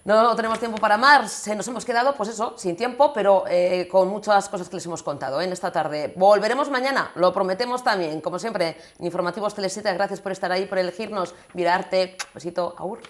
No tenemos tiempo para más, nos hemos quedado, pues eso, sin tiempo, pero con muchas cosas que les hemos contado en esta tarde. Volveremos mañana, lo prometemos también, como siempre, en Informativos Tele7. Gracias por estar ahí, por elegirnos, mirarte. Besito, agur.